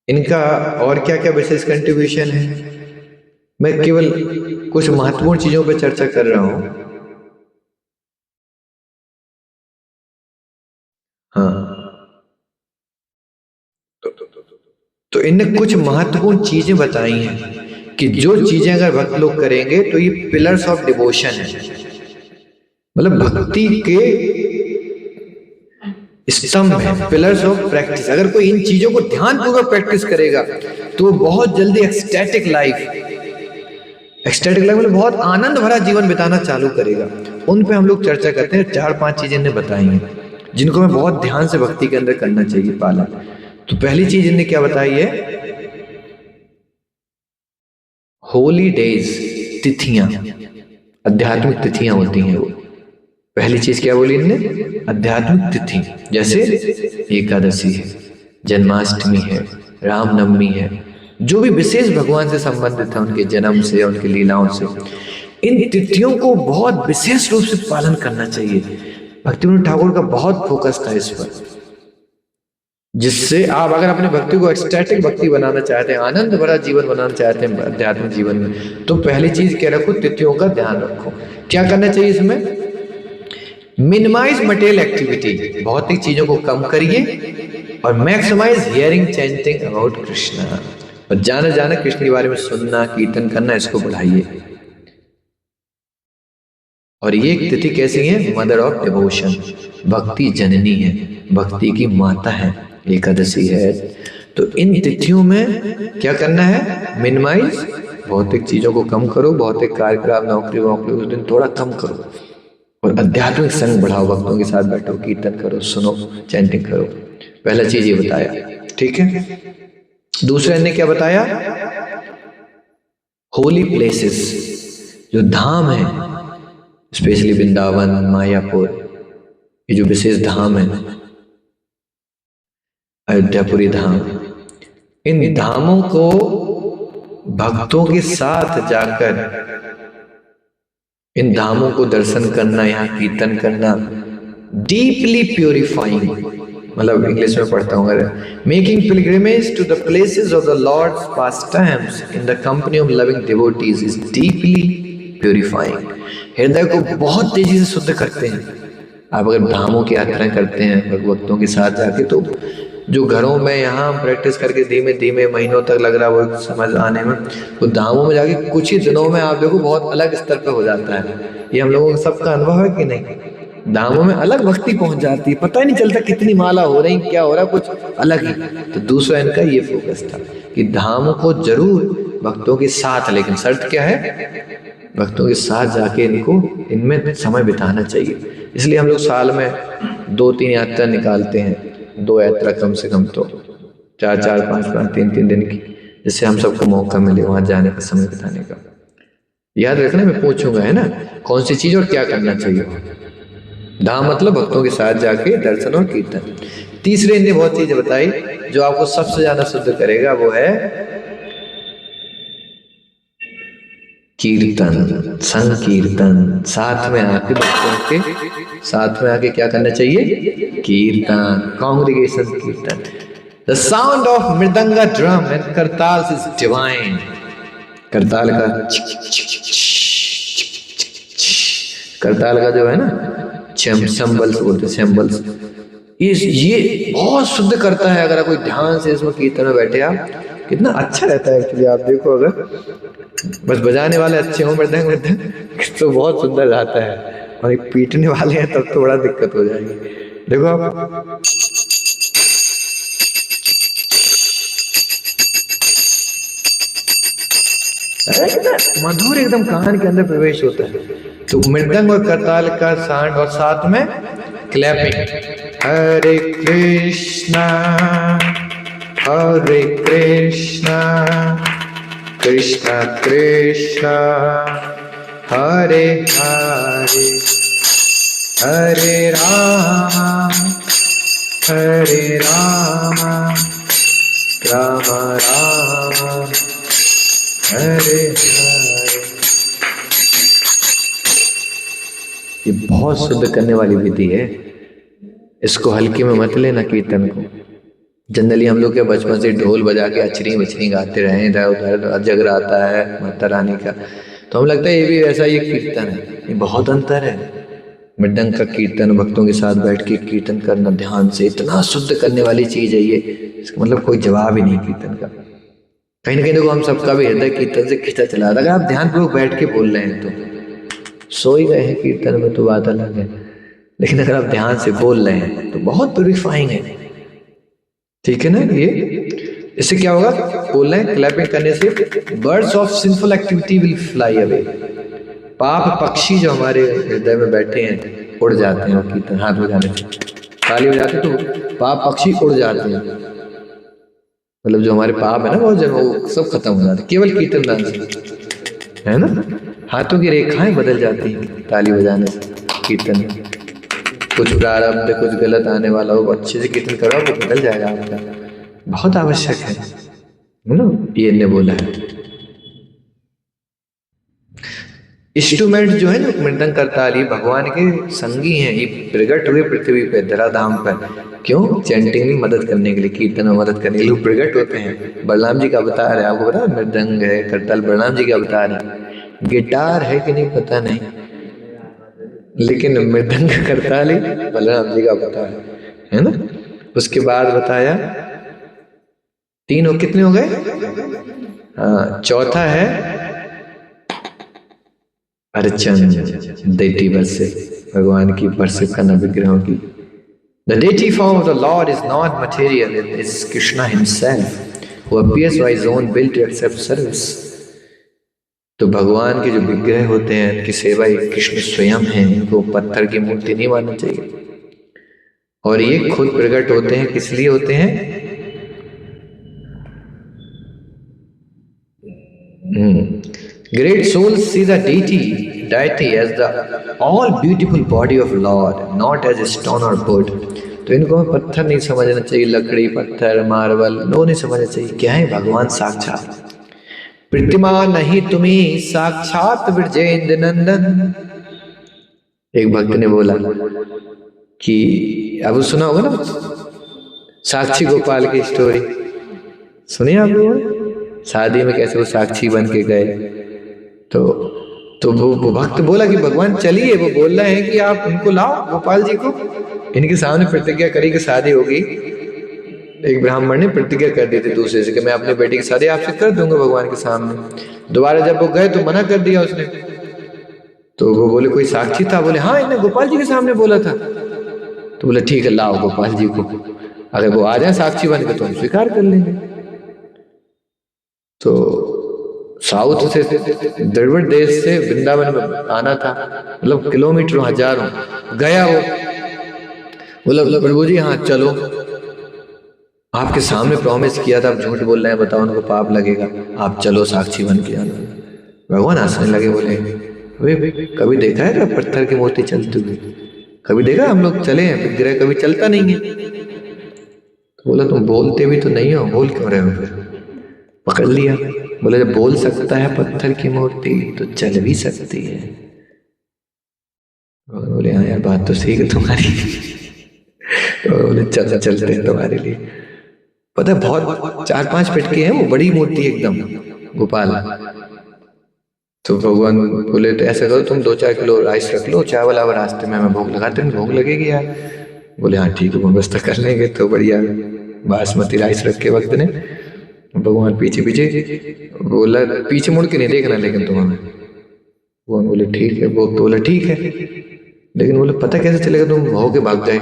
S1: इनका और क्या क्या विशेष कंट्रीब्यूशन है, मैं केवल कुछ महत्वपूर्ण चीजों पर चर्चा कर रहा हूं। हाँ, तो इनने कुछ महत्वपूर्ण चीजें बताई हैं कि जो चीजें अगर भक्त लोग करेंगे तो ये पिलर्स ऑफ डिवोशन है, मतलब भक्ति के स्तंभ है, पिलर्स ऑफ प्रैक्टिस। अगर कोई इन चीजों को ध्यानपूर्वक प्रैक्टिस करेगा तो बहुत जल्दी एक्सटैटिक लाइफ मतलब बहुत आनंद भरा जीवन बिताना चालू करेगा। उन पे हम लोग चर्चा करते हैं। 4-5 चीजें इन्हें बताई हैं जिनको हमें बहुत ध्यान से भक्ति के अंदर करना चाहिए पालन। तो पहली चीज इन्हें क्या बताई है? होली डेज, तिथियां, आध्यात्मिक तिथियां होती हैं वो। पहली चीज क्या बोली इनने? आध्यात्मिक तिथि, जैसे एकादशी है, जन्माष्टमी है, रामनवमी है, जो भी विशेष भगवान से संबंधित है, उनके जन्म से, उनकी लीलाओं से, इन तिथियों को बहुत विशेष रूप से पालन करना चाहिए। भक्ति विनोद ठाकुर का बहुत फोकस था इस पर, जिससे आप अगर अपने भक्ति को एक्सटैटिक भक्ति बनाना चाहते हैं, आनंद भरा जीवन बनाना चाहते हैं आध्यात्मिक जीवन में, तो पहली चीज क्या रखो? तिथियों का ध्यान रखो। क्या करना चाहिए इसमें? मिनिमाइज मटेरियल एक्टिविटी, भौतिक चीजों को कम करिए, और maximize hearing chanting about Krishna, और जाना जाना कृष्ण के बारे में सुनना, कीर्तन करना, इसको बढ़ाइए। और ये तिथि कैसी है? मदर ऑफ डिवोशन, भक्ति जननी है, भक्ति की माता है, एकादशी है। तो इन तिथियों में क्या करना है? मिनिमाइज, भौतिक चीजों को कम करो, भौतिक कार्यक्रम, नौकरी उस दिन थोड़ा कम करो, और आध्यात्मिक संग बढ़ाओ, भक्तों के साथ बैठो, कीर्तन करो, सुनो, चैंटिंग करो। पहला चीज ये बताया, ठीक है। दूसरा इन्हें क्या बताया? होली प्लेसेस, जो धाम है, स्पेशली वृंदावन, मायापुर, ये जो विशेष धाम है, अयोध्यापुरी धाम, इन धामों को भक्तों के साथ जाकर, इन धामों को दर्शन करना, यहाँ कीर्तन करना, डीपली प्योरीफाइंग, मतलब इंग्लिश में पढ़ता हूँ, making pilgrimage to the places of the Lord's pastimes in the company of loving devotees is deeply purifying. हृदय को बहुत तेजी से शुद्ध करते हैं। आप अगर धामों की यात्रा करते हैं भक्तों के साथ जाके, तो जो घरों में यहाँ प्रैक्टिस करके धीमे धीमे महीनों तक लग रहा वो समझ आने में, तो धामों में जाके कुछ ही दिनों में आप देखो बहुत अलग स्तर पे हो जाता है। ये हम लोगों को सबका अनुभव है कि नहीं? धामों में अलग भक्ति पहुंच जाती है, पता ही नहीं चलता कितनी माला हो रही, क्या हो रहा, कुछ अलग ही। तो दूसरा इनका ये फोकस था कि धाम को जरूर भक्तों के साथ, लेकिन शर्त क्या है? भक्तों के साथ जाके इनमें समय बिताना चाहिए। इसलिए हम लोग साल में 2-3 यात्रा निकालते हैं, 2 यात्रा कम से कम, तो 4-4, 5-5, 3-3 दिन की, जिससे हम सबको मौका मिले वहां जाने का, समय बिताने का। याद रखना, मैं पूछूंगा है ना कौन सी चीज और क्या करना चाहिए। धाम मतलब भक्तों के साथ जाके दर्शन और कीर्तन। तीसरे इनने बहुत चीजें बताई जो आपको सबसे ज्यादा शुद्ध करेगा, वो है कीर्तन, संकीर्तन। साथ में आके भक्तों के साथ में आके क्या करना चाहिए? कीर्तन, कांग्रेगेशन कीर्तन। The sound of mridanga drum and करताल इज डिवाइन। करताल का जो है ना, शंबल्स बोलते, शंबल्स, ये बहुत शुद्ध करता है। अगर आप कोई ध्यान से इसमें कीर्तन में बैठे आप, कितना अच्छा रहता है एक्चुअली। आप देखो, अगर बस बजाने वाले अच्छे हों मृदंग मृदंग तो बहुत सुंदर जाता है, और एक पीटने वाले हैं तब तो बड़ा दिक्कत हो जाएगी। देखो आप, मधुर एकदम कान के अंदर प्रवेश होता है। तो मृदंग और करताल का साउंड और साथ में क्लैपिंग, हरे कृष्णा कृष्णा कृष्णा हरे हरे, हरे राम राम राम हरे हरे। ये बहुत शुद्ध करने वाली विधि है। इसको हल्के में मत लेना कीर्तन को। जनरली हम लोग के बचपन से ढोल बजा के अचरी मछरी गाते रहे, इधर उधर जगराता है माता रानी का, तो हम लगता है ये भी वैसा ही कीर्तन है। ये बहुत अंतर है। मृदंग का कीर्तन, भक्तों के साथ बैठ के कीर्तन करना ध्यान से, इतना शुद्ध करने वाली चीज है ये, इसका मतलब कोई जवाब ही नहीं कीर्तन का। कहीं ना कहीं देखो, हम सबका भी हृदय कीर्तन से खिंचा चला था। अगर आप ध्यानपूर्वक बैठ के बोल रहे हैं तो सो ही गए हैं कीर्तन में तो बात अलग है, लेकिन अगर आप ध्यान से बोल रहे हैं तो बहुत प्यूरिफाइंग है। ठीक है ना। ये इससे क्या होगा, बोल रहे हैं क्लैपिंग करने से birds of sinful activity will fly away. पाप पक्षी जो हमारे हृदय में बैठे हैं उड़ जाते हैं। कीर्तन हाथ बजाने से, ताली बजाते तो पाप पक्षी उड़ जाते हैं। मतलब जो हमारे पाप है ना बहुत जगह, वो सब खत्म हो जाते हैं केवल कीर्तन दान से, है ना। हाथों की रेखाएं बदल जाती हैं ताली बजाने से कीर्तन में। कुछ प्रारब्ध, कुछ गलत आने वाला हो, अच्छे से कीर्तन करो वो बदल जाएगा आपका। बहुत आवश्यक है ना, ये ने बोला है। इंस्ट्रूमेंट जो है ना मृदंग करताल, ये भगवान के संगी हैं। ये प्रकट हुए पृथ्वी पे धराधाम पर, क्यों? चैंटिंग में मदद करने के लिए, कीर्तन में मदद करने के लिए प्रकट होते हैं। बलराम जी का अवतार है, आपको पता है? मृदंग है, करताल बलराम जी का अवतार है। गिटार है कि नहीं पता नहीं, लेकिन मृदंग करताल ही बलराम जी का अवतार है ना। उसके बाद बताया तीन हो, कितने हो गए? हाँ, चौथा है अर्चन, देती वर्षिप, भगवान की वर्षिप करना विग्रहों की। The deity form of the Lord is not material, it is Krishna himself who appears by his own will to accept service. तो भगवान के जो विग्रह होते हैं उनकी सेवा ही कृष्ण स्वयं है। इनको पत्थर की मूर्ति नहीं मानना चाहिए। और ये खुद प्रकट होते हैं, किस लिए होते हैं? Great souls see the deity as the all beautiful body of Lord, not as a stone or wood. तो इनको हमें पत्थर नहीं समझना चाहिए, लकड़ी, पत्थर, मार्बल, नो नहीं समझना चाहिए। क्या है? भगवान साक्षात। प्रतिमा नहीं तुम्हें साक्षात ब्रजेंद्र नंदन। एक भक्त ने बोला कि, अब सुना होगा ना साक्षी गोपाल की स्टोरी, सुनिए आप लोगों? शादी में कैसे वो साक्षी बन के गए, तो वो भक्त बोला कि भगवान चलिए, वो बोल रहे हैं कि आप उनको लाओ, गोपाल जी को। इनके सामने प्रतिज्ञा करी कि शादी होगी। एक ब्राह्मण ने प्रतिज्ञा कर दी थी दूसरे से कि मैं अपने बेटी की शादी आपसे कर दूंगा भगवान के सामने। दोबारा जब वो गए तो मना कर दिया उसने। तो वो बोले कोई साक्षी था? बोले हाँ, इन्हें गोपाल जी के सामने बोला था। तो बोले ठीक है, लाओ गोपाल जी को, अगर वो आ जाए साक्षी बन के तो हम स्वीकार कर लेंगे। तो साउथ से, द्रविड़ देश से वृंदावन में आना था, मतलब किलोमीटरों, हजारों गया वो। बोला प्रभु जी हाँ चलो, आपके सामने प्रॉमिस किया था, आप झूठ बोल रहे हैं, बताओ उनको पाप लगेगा, आप चलो साक्षी बन के आना। भगवान हंसने लगे, बोले अबे कभी देखा है क्या पत्थर की मूर्ति चलती हुई? कभी देखा? हम लोग चले हैं, विग्रह कभी चलता नहीं है। तो बोला तुम बोलते भी तो नहीं हो, बोल क्यों रहे हो? फिर पकड़ लिया। बोले जब बोल सकता है पत्थर की मूर्ति तो चल भी सकती है। बोले हाँ यार बात तो सही है तुम्हारी। बोले चल चलते हैं तुम्हारे लिए। पता है बहुत 4-5 फीट की है वो, बड़ी मूर्ति एकदम गोपाल। तो भगवान बोले तो ऐसा करो तुम 2-4 किलो राइस रख लो, चावल आवर रास्ते में हमें भूख लगाते हैं। भूख लगेगी यार। बोले हाँ ठीक है, व्यवस्था कर लेंगे। तो बढ़िया बासमती राइस रख के वक्त ने भगवान पीछे पीछे बोला, पीछे मुड़ के नहीं देखना लेकिन तुम हमें। वो बोले ठीक है, वो तो बोला ठीक है, लेकिन बोले पता कैसे चलेगा तुम हो के भाग गए,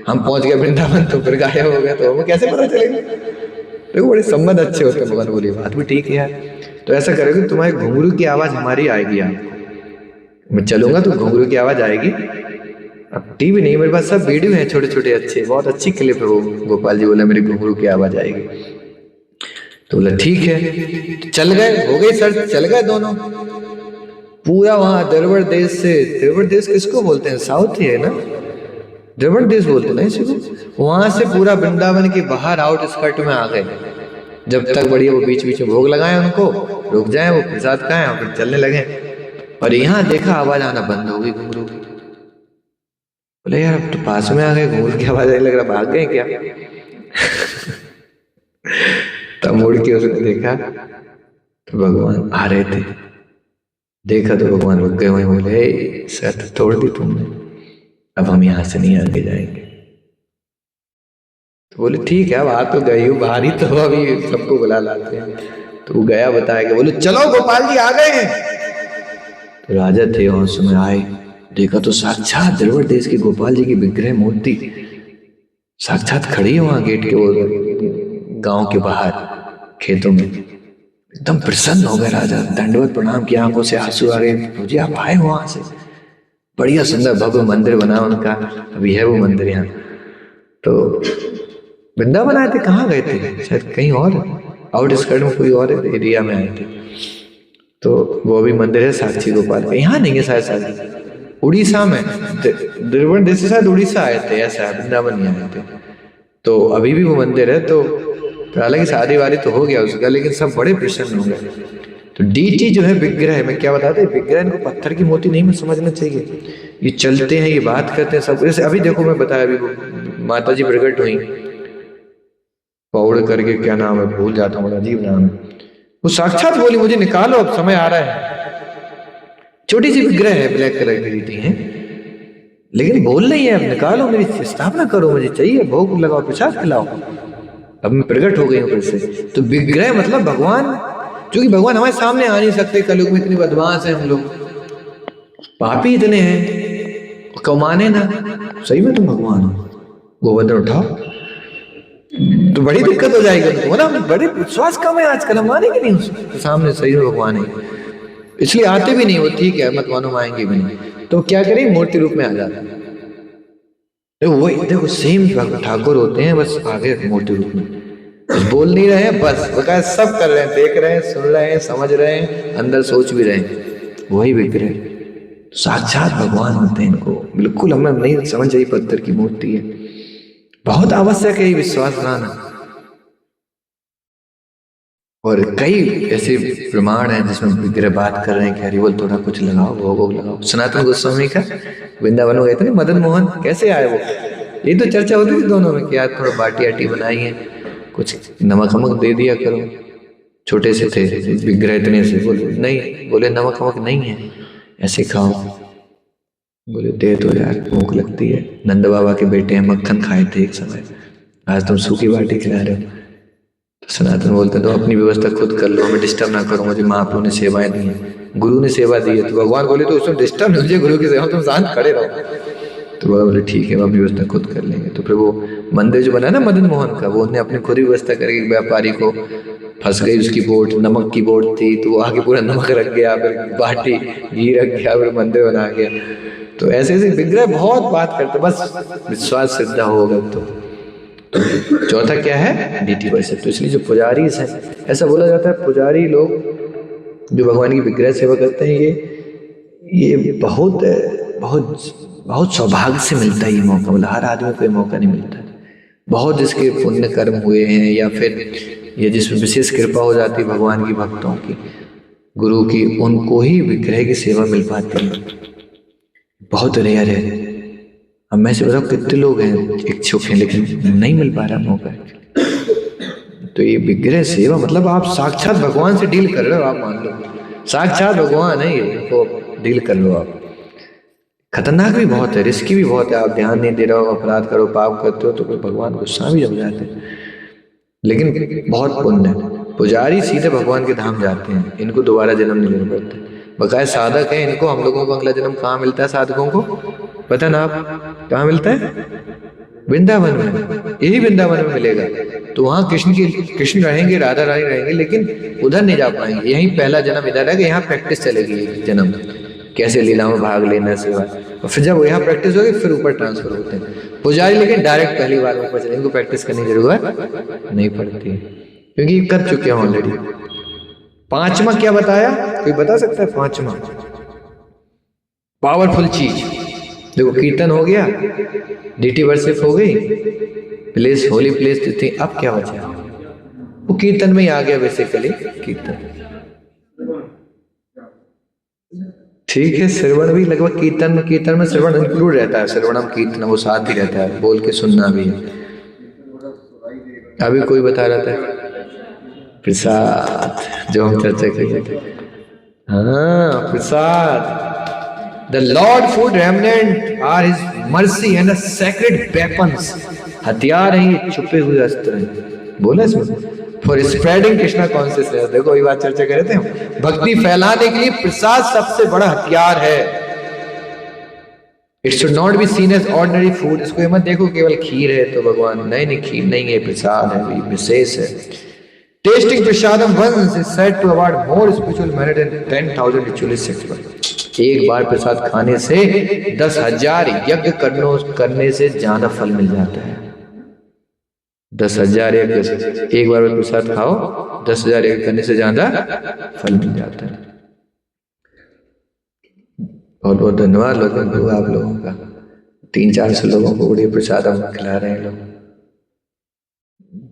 S1: हम पहुंच गए वृंदावन तो फिर गायब हो गया, तो हमें कैसे पता चलेगा। देखो बड़े संबंध अच्छे होते हैं। भगवान बोली बात भी ठीक है यार, तो ऐसा करोगे तुम्हारे घुंघरू की आवाज हमारी आएगी, आपको मैं चलूंगा तो घुंघरू की आवाज आएगी। अब टीवी नहीं मेरे पास, सब वीडियो है छोटे छोटे अच्छे, बहुत अच्छी क्लिप है वो। गोपाल जी बोला मेरी घुंघरू की आवाज आएगी। तो बोला ठीक है, चल गए, हो गई सर, चल गए दोनों। पूरा वहां द्रविड़ देश से, द्रविड़ देश किसको बोलते हैं, साउथ ही है ना, द्रविड़ देश बोलते ना इसको। वहां से पूरा वृंदावन के बाहर आउट स्कर्ट में आ गए। जब तक बढ़िया वो बीच बीच में भोग लगाए, उनको रुक जाए, वो प्रसाद खाएं और फिर चलने लगे। और यहाँ देखा आवाज आना बंद हो गई घुंघरू की। बोले यार अब तो पास में आ गए, घुंघरू की आवाज आने लग रहा, भाग गए क्या। तब मुड़ के उसने देखा तो भगवान आ रहे थे। देखा तो भगवान रुक गए वहीं। बोले शर्त तोड़ दी तुमने, अब हम यहाँ से नहीं आगे जाएंगे। तो बोले ठीक है, अब आ तो गई हूँ बाहर ही, तो अभी सबको बुला लाते हैं। तो वो गया बताया कि बोले चलो गोपाल जी आ गए हैं। तो राजा थे और समय आए, देखा तो साक्षात द्रविड़ देश की गोपाल जी की विग्रह मूर्ति साक्षात खड़ी है वहां गेट के वो गांव के बाहर खेतों में। एकदम प्रसन्न हो गए राजा, दंडवत प्रणाम किया, आंखों से आंसू आ गए। मुझे आप आए वहां से, बढ़िया सुंदर भव्य मंदिर बना उनका, अभी है वो मंदिर यहाँ। तो वृंदावन आए थे, कहाँ गए थे, शायद कहीं और आउट स्कर्ट में कोई और एरिया में आए थे। तो वो भी मंदिर है साक्षी गोपाल का, यहाँ नहीं है शायद उड़ीसा में, द्रविड़ देश से शायद उड़ीसा आए थे, ऐसा है, वृंदावन नहीं आए थे। तो अभी भी वो मंदिर है। तो हालांकि शादी वादी तो हो गया उसका, लेकिन सब बड़े प्रसन्न हो गए। तो डीटी जो है विग्रह, मैं क्या बताते, विग्रह इनको पत्थर की मूर्ति नहीं में समझना चाहिए। ये चलते हैं, ये बात करते हैं सब। जैसे अभी देखो मैं बताया, अभी माता जी प्रकट हुई, पौड़ करके क्या नाम है भूल जाता हूँ, अजीब नाम है। वो साक्षात बोली मुझे निकालो, अब समय आ रहा है। छोटी सी विग्रह है, ब्लैक कलर की डीटी है, लेकिन बोल नहीं है अब निकालो, मेरी स्थापना करो, मुझे चाहिए, भोग लगाओ, प्रसाद खिलाओ, अब मैं प्रकट हो गई हूँ फिर से। तो विग्रह मतलब भगवान, क्योंकि भगवान हमारे सामने आ नहीं सकते, कलयुग में इतनी बदमाश है हम लोग, पापी इतने हैं, कमाने ना, सही में तुम भगवान हो, गोवर्धन उठाओ, तो बड़ी दिक्कत हो जाएगी तुमको ना। बड़े विश्वास कम है आजकल, हम मानेंगे नहीं उसके सामने, सही में भगवान है, इसलिए आते भी नहीं वो, ठीक है मत मानो, आएंगे भी नहीं। तो क्या करें, मूर्ति रूप में आ जाते हैं। देखो वही, देखो सेम ठाकुर होते हैं, बस आगे मूर्ति रूप में, बस बोल नहीं रहे हैं, बस बकाया सब कर रहे हैं, देख रहे हैं, सुन रहे हैं, समझ रहे हैं, अंदर सोच भी रहे हैं, वही विग्रह साक्षात भगवान होते हैं। इनको बिल्कुल हमें नहीं समझ आई, पत्थर की मूर्ति है, बहुत आवश्यक है ये विश्वास लाना। और कई ऐसे प्रमाण हैं जिसमें विग्रह बात कर रहे हैं कि हरि बोल थोड़ा कुछ लगाओ, भोग लगाओ। सनातन गोस्वामी का वृंदावन गए थे ना, मदन मोहन कैसे आए वो, ये तो चर्चा होती थी दोनों में कि यार थोड़ा बाटी आटी बनाई है, कुछ नमक वमक दे दिया करो। छोटे से थे विग्रह इतने से, बोले नहीं, बोले नमक वमक नहीं है, ऐसे खाओ। बोले दे दो यार, भूख लगती है। नंद बाबा के बेटे हैं, मक्खन खाए थे एक समय, आज तुम सूखी बाटी खिला रहे हो। तो सनातन बोलते तो अपनी व्यवस्था खुद कर लो, हमें डिस्टर्ब ना करो, मुझे महाप्रभु ने सेवाएं दी हैं, गुरु ने सेवा दी है। तो भगवान बोले तो उसमें डिस्टर्ब नहीं, मुझे गुरु की सेवा, तुम शांत खड़े रहो। तो बाबा बोले ठीक है, हम अपनी व्यवस्था खुद कर लेंगे। तो फिर वो मंदिर जो बना ना मदन मोहन का, वो उन्होंने अपनी खुद ही व्यवस्था करके, व्यापारी को फंस गई उसकी बोट, नमक की बोट थी, तो वो आगे पूरा नमक रख गया, फिर बाटी घी रख गया, फिर मंदिर बना गया। तो ऐसे ऐसे विग्रह बहुत बात करते, बस विश्वास श्रद्धा होगा तो। चौथा क्या है, डीटी वर्शिप। तो इसलिए जो पुजारी है, ऐसा बोला जाता है पुजारी लोग जो भगवान की विग्रह सेवा करते हैं, ये बहुत बहुत बहुत सौभाग्य से मिलता है ये मौका, मतलब हर आदमी को ये मौका नहीं मिलता। बहुत जिसके पुण्य कर्म हुए हैं, या फिर ये जिसमें विशेष कृपा हो जाती है भगवान की भक्तों की, गुरु की, उनको ही विग्रह की सेवा मिल पाती है, बहुत रेयर है। अब मैं से बताऊँ कितने लोग हैं इच्छुक हैं, लेकिन नहीं मिल पा रहा मौका। तो ये विग्रह सेवा मतलब आप साक्षात भगवान से डील कर रहे हो, आप मान लो साक्षात भगवान है ये, तो डील कर लो आप। खतरनाक भी बहुत है, रिस्की भी बहुत है। आप ध्यान नहीं दे रहे हो, अपराध करो, पाप करते हो तो फिर भगवान गुस्सा भी जम जाते हैं। लेकिन बहुत पुण्य है। पुजारी सीधे भगवान के धाम जाते हैं, इनको दोबारा जन्म नहीं लेना पड़ता। बकाया साधक है, इनको हम लोगों को अगला जन्म कहाँ मिलता है? साधकों को पता है ना आप कहाँ मिलता है? वृंदावन में, यही वृंदावन में मिलेगा। तो वहाँ कृष्ण रहेंगे, राधा रानी रहेंगे, लेकिन उधर नहीं जा पाएंगे। यही पहला जन्म इधर है कि यहाँ प्रैक्टिस चलेगी एक जन्म, कैसे लीला में भाग लेना सेवा, और फिर जब यहाँ प्रैक्टिस होगी फिर ऊपर ट्रांसफर होते हैं। पुजारी लेकिन डायरेक्ट पहली बार ऊपर चले, इनको प्रैक्टिस करने की जरूरत नहीं पड़ती, क्योंकि कर चुके हैं ऑलरेडी। पांचवा क्या बताया, कोई बता सकता है? पांचवा पावरफुल चीज देखो, कीर्तन हो गया, डीटी वर्शिप हो गई, प्लेस होली प्लेस थी, अब क्या बचा? वो कीर्तन में ही आ गया बेसिकली, कीर्तन। ठीक है, श्रवण भी लगभग कीर्तन में श्रवण इंक्लूड रहता है। श्रवणम कीर्तन वो साथ ही रहता है, बोल के सुनना भी है। अभी कोई बता रहा था प्रसाद, जो हम चर्चा किए थे। हाँ, प्रसाद। The Lord food remnant are His mercy and the sacred weapons. हथियार हैं ये, छुपे हुए अस्त्र हैं। बोला इसमें फॉर स्प्रेडिंग कृष्णा कॉन्शियसनेस। देखो ये बात चर्चा कर रहे थे हम, भक्ति फैलाने के लिए प्रसाद सबसे बड़ा हथियार है। It should not be seen as ordinary food. इसको ये मत देखो केवल खीर है तो भगवान, नहीं खीर नहीं है, प्रसाद है, ये विशेष है। Testing prasadam once is said to award more spiritual merit than 10,000 ritualistic sacrifices। एक बार प्रसाद खाने से 10,000 यज्ञ करने से ज्यादा फल मिल जाता है। 10,000 यज्ञ, एक बार प्रसाद खाओ, 10,000 यज्ञ करने से ज्यादा फल मिल जाता है। बहुत बहुत धन्यवाद लोगों को, आप लोगों का 300-400 लोगों को बड़े प्रसाद हम खिला रहे हैं लोग,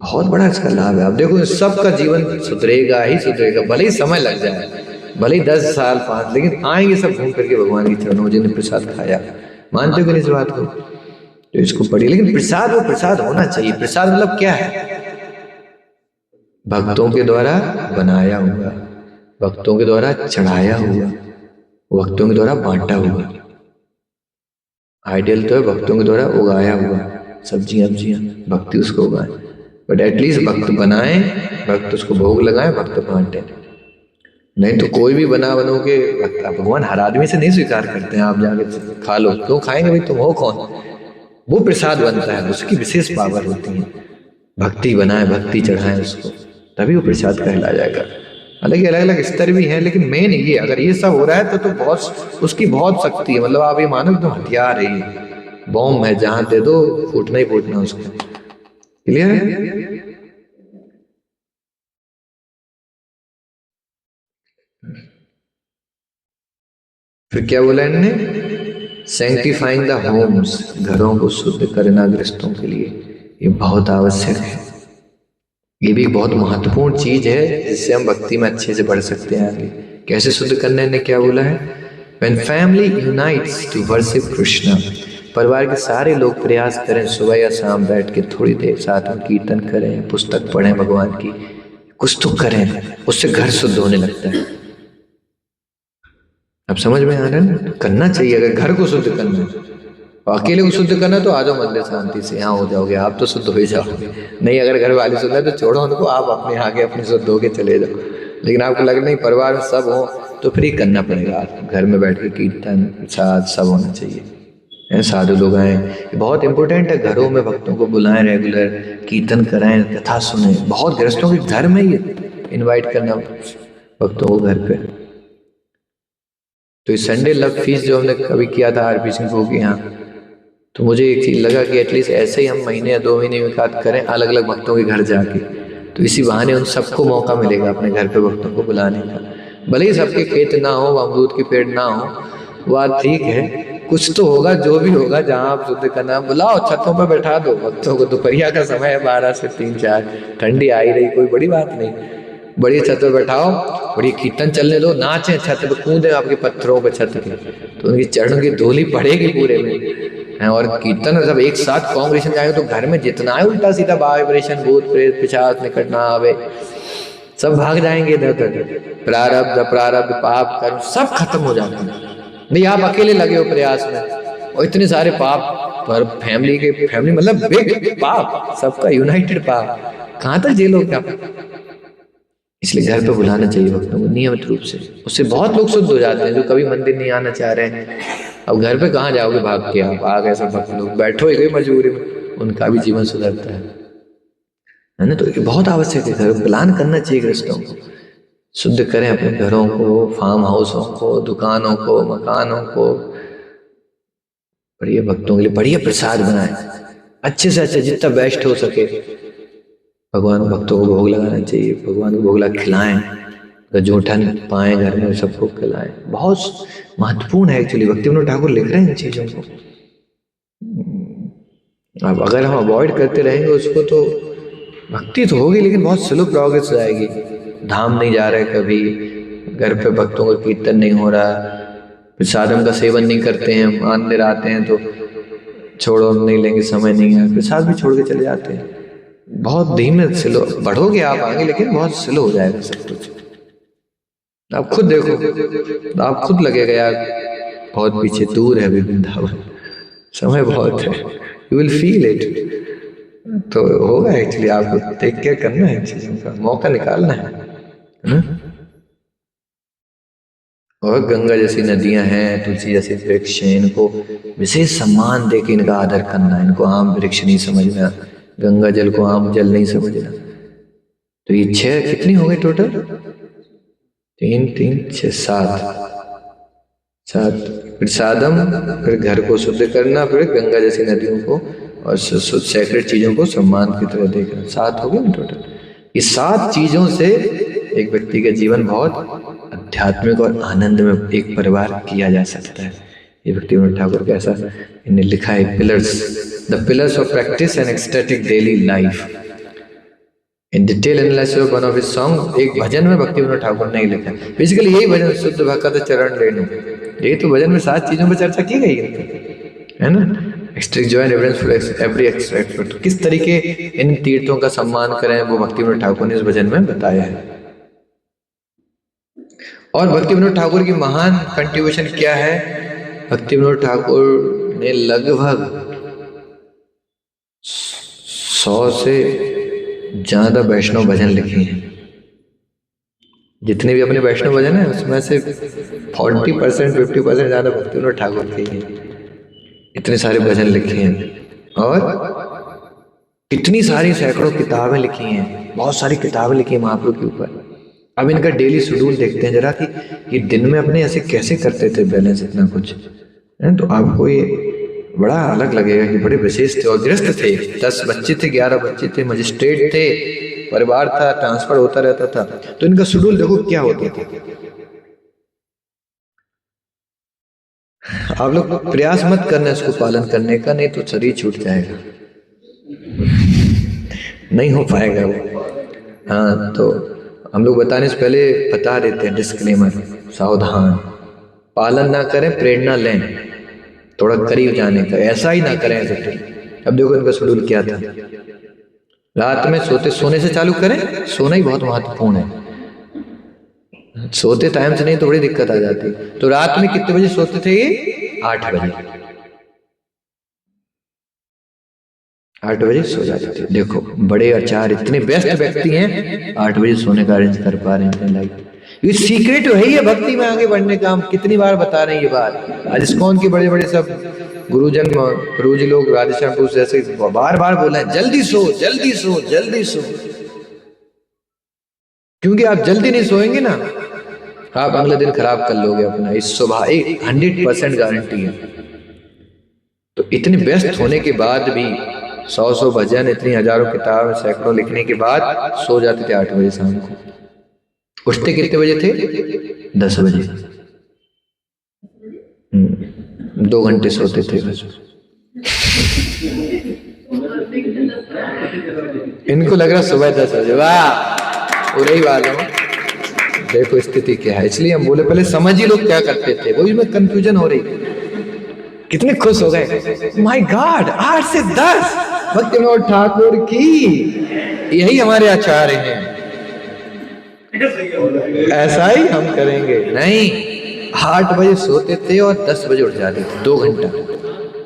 S1: बहुत बड़ा इसका लाभ है। आप देखो सबका जीवन सुधरेगा ही सुधरेगा, भले ही समय लग जाए, भले ही 10 साल 5, लेकिन आएंगे सब घूम करके भगवान की चरणों, जिन्हें प्रसाद खाया। मानते हो कि नहीं इस बात को? तो इसको पढ़िए। लेकिन प्रसाद वो प्रसाद होना चाहिए। प्रसाद मतलब क्या है? भक्तों के द्वारा बनाया हुआ, भक्तों के द्वारा चढ़ाया हुआ, भक्तों के द्वारा बांटा हुआ। आइडियल तो है भक्तों के द्वारा उगाया हुआ, सब्जियां भक्ति उसको उगाए, बट एटलीस्ट भक्त बनाए, भक्त उसको भोग लगाए, भक्त बांटे। नहीं तो कोई भी बनो के भगवान हर आदमी से नहीं स्वीकार करते हैं। आप जाके खा लो, क्यों खाएंगे भाई, तुम हो कौन? वो प्रसाद बनता है, उसकी विशेष पावर होती है। भक्ति बनाए, भक्ति चढ़ाए उसको, तभी वो प्रसाद कहला जाएगा। हालांकि अलग अलग स्तर भी हैं, लेकिन मेन ये, अगर ये सब हो रहा है तो बहुत उसकी बहुत शक्ति है। मतलब आप ये मानो तो हथियार है, ये बॉम्ब है, जहां दे दो फूटना ही फूटना उसको। क्लियर है? फिर क्या बोला इन्होंने? सैंक्टिफाइंग द होम्स, घरों को शुद्ध करना गृहस्थों के लिए ये बहुत आवश्यक है। ये भी बहुत महत्वपूर्ण चीज है, जिससे हम भक्ति में अच्छे से बढ़ सकते हैं आगे। कैसे शुद्ध करने ने क्या बोला है? When family unites to worship Krishna, परिवार के सारे लोग प्रयास करें सुबह या शाम बैठ के थोड़ी देर साथ में कीर्तन करें, पुस्तक पढ़ें भगवान की, कुछ तो करें, उससे घर शुद्ध होने लगता है। अब समझ में आ रहा है? करना चाहिए। अगर घर को शुद्ध करना है, अकेले को शुद्ध करना तो आ जाओ मंदिर शांति से, यहाँ हो जाओगे, आप तो शुद्ध हो ही जाओगे। नहीं, अगर घर वाले शुद्ध है तो छोड़ो उनको, आप अपने आगे अपने शुद्ध होके चले जाओ। लेकिन आपको लग नहीं परिवार में सब हो तो फिर ही करना पड़ेगा। घर में बैठ के कीर्तन प्रसाद सब होना चाहिए। साधु लोग आए, बहुत इंपॉर्टेंट है। घरों में भक्तों को बुलाएं, रेगुलर कीर्तन कराएं, कथा सुने। बहुत गृहस्थों के घर में ही इनवाइट करना भक्तों को घर पे। तो इस संडे लव फीस जो हमने कभी किया था आरपी सिंह के यहाँ, तो मुझे एक चीज लगा कि एटलीस्ट ऐसे ही हम महीने या 2 महीने में बात करें अलग अलग भक्तों के घर जाके, तो इसी बहाने उन सबको मौका मिलेगा अपने घर पे भक्तों को बुलाने का। भले ही सबके खेत ना हो, अमरूद के पेड़ ना हो, बात ठीक है, कुछ तो होगा, जो भी होगा जहाँ आप शुद्ध करना, बुलाओ, छतों पर बैठा दो भक्तों को। दोपहरिया का समय है, 12 से 3-4, ठंडी आ ही रही, कोई बड़ी बात नहीं। बड़ी छत पे बैठाओ, बड़ी कीर्तन चलने दो, नाचे, छत पे कूदे आपके पत्थरों पे छत के, तो उनकी चरणों की धूली पड़ेगी पूरे में। और कीर्तन जब एक साथ कांग्रेशन जाएगा तो घर में जितना है उल्टा सीधा वाइब्रेशन, भूत प्रेत पिशाच निकट ना आवे, सब भाग जाएंगे इधर उधर। प्रारब्ध पाप कर्म सब खत्म हो जाते हैं। नहीं, आप अकेले लगे हो प्रयास में और इतने सारे पाप पर फैमिली मतलब बिग पाप, सबका यूनाइटेड पाप, कहां तक झेलोगे आप? इसलिए घर पे बुलाना चाहिए भक्तों को नियमित रूप से, उससे बहुत लोग शुद्ध हो जाते हैं जो कभी मंदिर नहीं आना चाह रहे हैं। अब घर पे कहाँ जाओगे भाग के, आप आ गए सब भक्त लोग, बैठो ही गए मजबूरी में, उनका भी जीवन सुधरता है ना। तो ये बहुत आवश्यक है, घर प्लान करना चाहिए गृहस्थों को, शुद्ध करें अपने घरों को, फार्म हाउसों को, दुकानों को, मकानों को, बढ़िया भक्तों के लिए बढ़िया प्रसाद बनाए, अच्छे से अच्छा जितना बेस्ट हो सके भगवान भक्तों को भोग लगाना चाहिए, भगवान को भोग लगा खिलाएं, अगर जूठन पाए घर में सबको खिलाएं, बहुत महत्वपूर्ण है एक्चुअली। भक्तिविनोद ठाकुर लिख रहे हैं इन चीजों को। अब अगर हम अवॉइड करते रहेंगे उसको तो भक्ति तो होगी लेकिन बहुत स्लो प्रोग्रेस आएगी। धाम नहीं जा रहे कभी, घर पे भक्तों का कीर्तन नहीं हो रहा, प्रसादम का सेवन नहीं करते हैं, मंदिर आते हैं तो छोड़ो हम नहीं लेंगे, समय नहीं है, प्रसाद भी छोड़ के चले जाते हैं। बहुत धीमे स्लो बढ़ोगे आप आगे, लेकिन बहुत स्लो हो जाएगा सब कुछ। आप खुद देखो, आप खुद लगेगा यार बहुत पीछे, दूर है अभी वृंदावन, समय बहुत है, यू विल फील इट। तो होगा एक्चुअली, आपको टेक केयर करना है चीजों का, मौका निकालना है ना। और गंगा जैसी नदियां हैं, तुलसी जैसे वृक्ष हैं, इनको विशेष सम्मान देके इनका आदर करना, इनको आम वृक्ष नहीं समझना, गंगा जल को आम जल नहीं समझना। तो ये 6 कितनी हो गई टोटल, 3 3 6 7 प्रसादम, फिर घर को शुद्ध करना, फिर गंगा जैसी नदियों को और सैक्रेड चीजों को सम्मान की तरह देखना, 7 हो गए टोटल। ये 7 चीजों से एक व्यक्ति का जीवन बहुत आध्यात्मिक और आनंद में एक परिवार किया जा सकता है। ये भक्तिविनोद ठाकुर का ऐसा इन्हें लिखा है, pillars, the pillars of practice and ecstatic daily life in detail analysis of one of his song. एक भजन में भक्तिविनोद ठाकुर ने लिखा है, बेसिकली यही भजन, शुद्ध भक्त चरण लेनु, यही तो भजन में 7 चीजों पर चर्चा की गई है ना। Ecstatic joy reverence for every aspect, तो किस तरीके इन तीर्थों का सम्मान करें वो भक्तिविनोद ठाकुर ने इस भजन में बताया है। और भक्तिविनोद ठाकुर की महान कंट्रीब्यूशन क्या है, भक्तिविनोद ठाकुर ने लगभग 100 से ज्यादा वैष्णव भजन लिखे हैं। जितने भी अपने वैष्णव भजन है उसमें से 40% 50% ज्यादा भक्तिविनोद ठाकुर के हैं। इतने सारे भजन लिखे हैं और कितनी सारी सैकड़ों किताबें लिखी हैं, बहुत सारी किताबें लिखी हैं महाप्रभु के ऊपर। अब इनका डेली शेड्यूल देखते हैं जरा कि ये दिन में अपने ऐसे कैसे करते थे बैलेंस इतना कुछ है। तो आपको ये बड़ा अलग लगेगा कि बड़े विशेष थे और गृहस्थ थे। 10 बच्चे थे, 11 बच्चे थे, मजिस्ट्रेट थे, परिवार था, ट्रांसफर होता रहता था। तो इनका शेड्यूल देखो क्या होता था। आप लोग प्रयास मत करना इसको पालन करने का, नहीं तो शरीर छूट जाएगा, नहीं हो पाएगा वो। हाँ, तो हम लोग बताने से पहले बता देते हैं डिस्क्लेमर, सावधान, पालन ना करें, प्रेरणा लें थोड़ा करीब जाने का, ऐसा ही ना करें ऐसे। अब देखो इनका शेड्यूल क्या था, रात में सोने से चालू करें, सोना ही बहुत महत्वपूर्ण है, सोते टाइम से नहीं तो बड़ी दिक्कत आ जाती। तो रात में कितने बजे सोते थे ये, 8 बजे, 8 बजे सो जाते थे। देखो बड़े आचार्य इतने बेस्ट व्यक्ति हैं, 8 बजे सोने का अरेंज कर पा रहे हैं अपने लाइफ। ये सीक्रेट है ये भक्ति में आगे बढ़ने का। हम कितनी बार बता रहे हैं ये बात, आज इस्कॉन के बड़े बड़े सब गुरुजन गुरु जी लोग, राधेश्याम पुरुष जैसे बार बार बोला है जल्दी सो जल्दी सो जल्दी सो, क्योंकि आप जल्दी नहीं सोएंगे ना आप अगले दिन खराब कर लोगे अपना, इस सुबह 100% गारंटी है। तो इतने व्यस्त होने के बाद भी 100 भजन, इतनी हजारों किताब, सैकड़ों लिखने के बाद सो जाते थे 8 बजे शाम को। उठते कितने बजे थे, 10 बजे। 2 घंटे सोते थे बस। इनको लग रहा सुबह 10 बजे, वाह पूरे ही वाला हूं। देखो स्थिति क्या है, इसलिए हम बोले पहले समझ ही लोग क्या करते थे, वही में कंफ्यूजन हो रही। कितने खुश हो गए, माय गॉड 8 से 10 भक्तिविनोद ठाकुर की, यही हमारे आचार्य हैं, ऐसा ही हम करेंगे। नहीं, 8 बजे सोते थे और 10 बजे उठ जाते थे, 2 घंटा।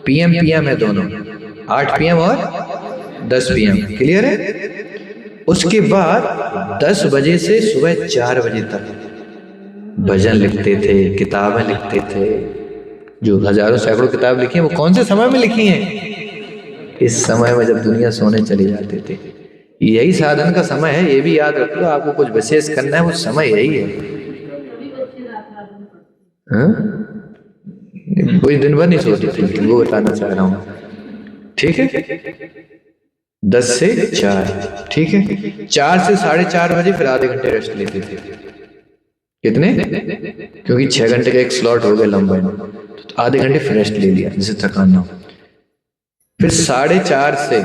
S1: पीएम पीएम है दोनों, 8 PM और 10 PM, क्लियर है। उसके बाद 10 बजे से सुबह 4 बजे तक भजन लिखते थे, किताबें लिखते थे। जो हजारों सैकड़ों किताब लिखी हैं वो कौन से समय में लिखी हैं? इस समय में जब दुनिया सोने चले जाते थे। यही साधन का समय है, ये भी याद रख लो। आपको कुछ विशेष करना है, वो समय यही है। कोई दिन भर नहीं सोती थी, लेकिन वो बताना चाह रहा हूँ, ठीक है। 10 से 4, ठीक है। 4 से 4:30 बजे फिर आधे घंटे रेस्ट लेते थे। कितने? क्योंकि 6 घंटे का एक स्लॉट हो गया लंबा, तो आधे घंटे फिर रेस्ट ले लिया जिससे थकान ना हो। फिर 4:30 से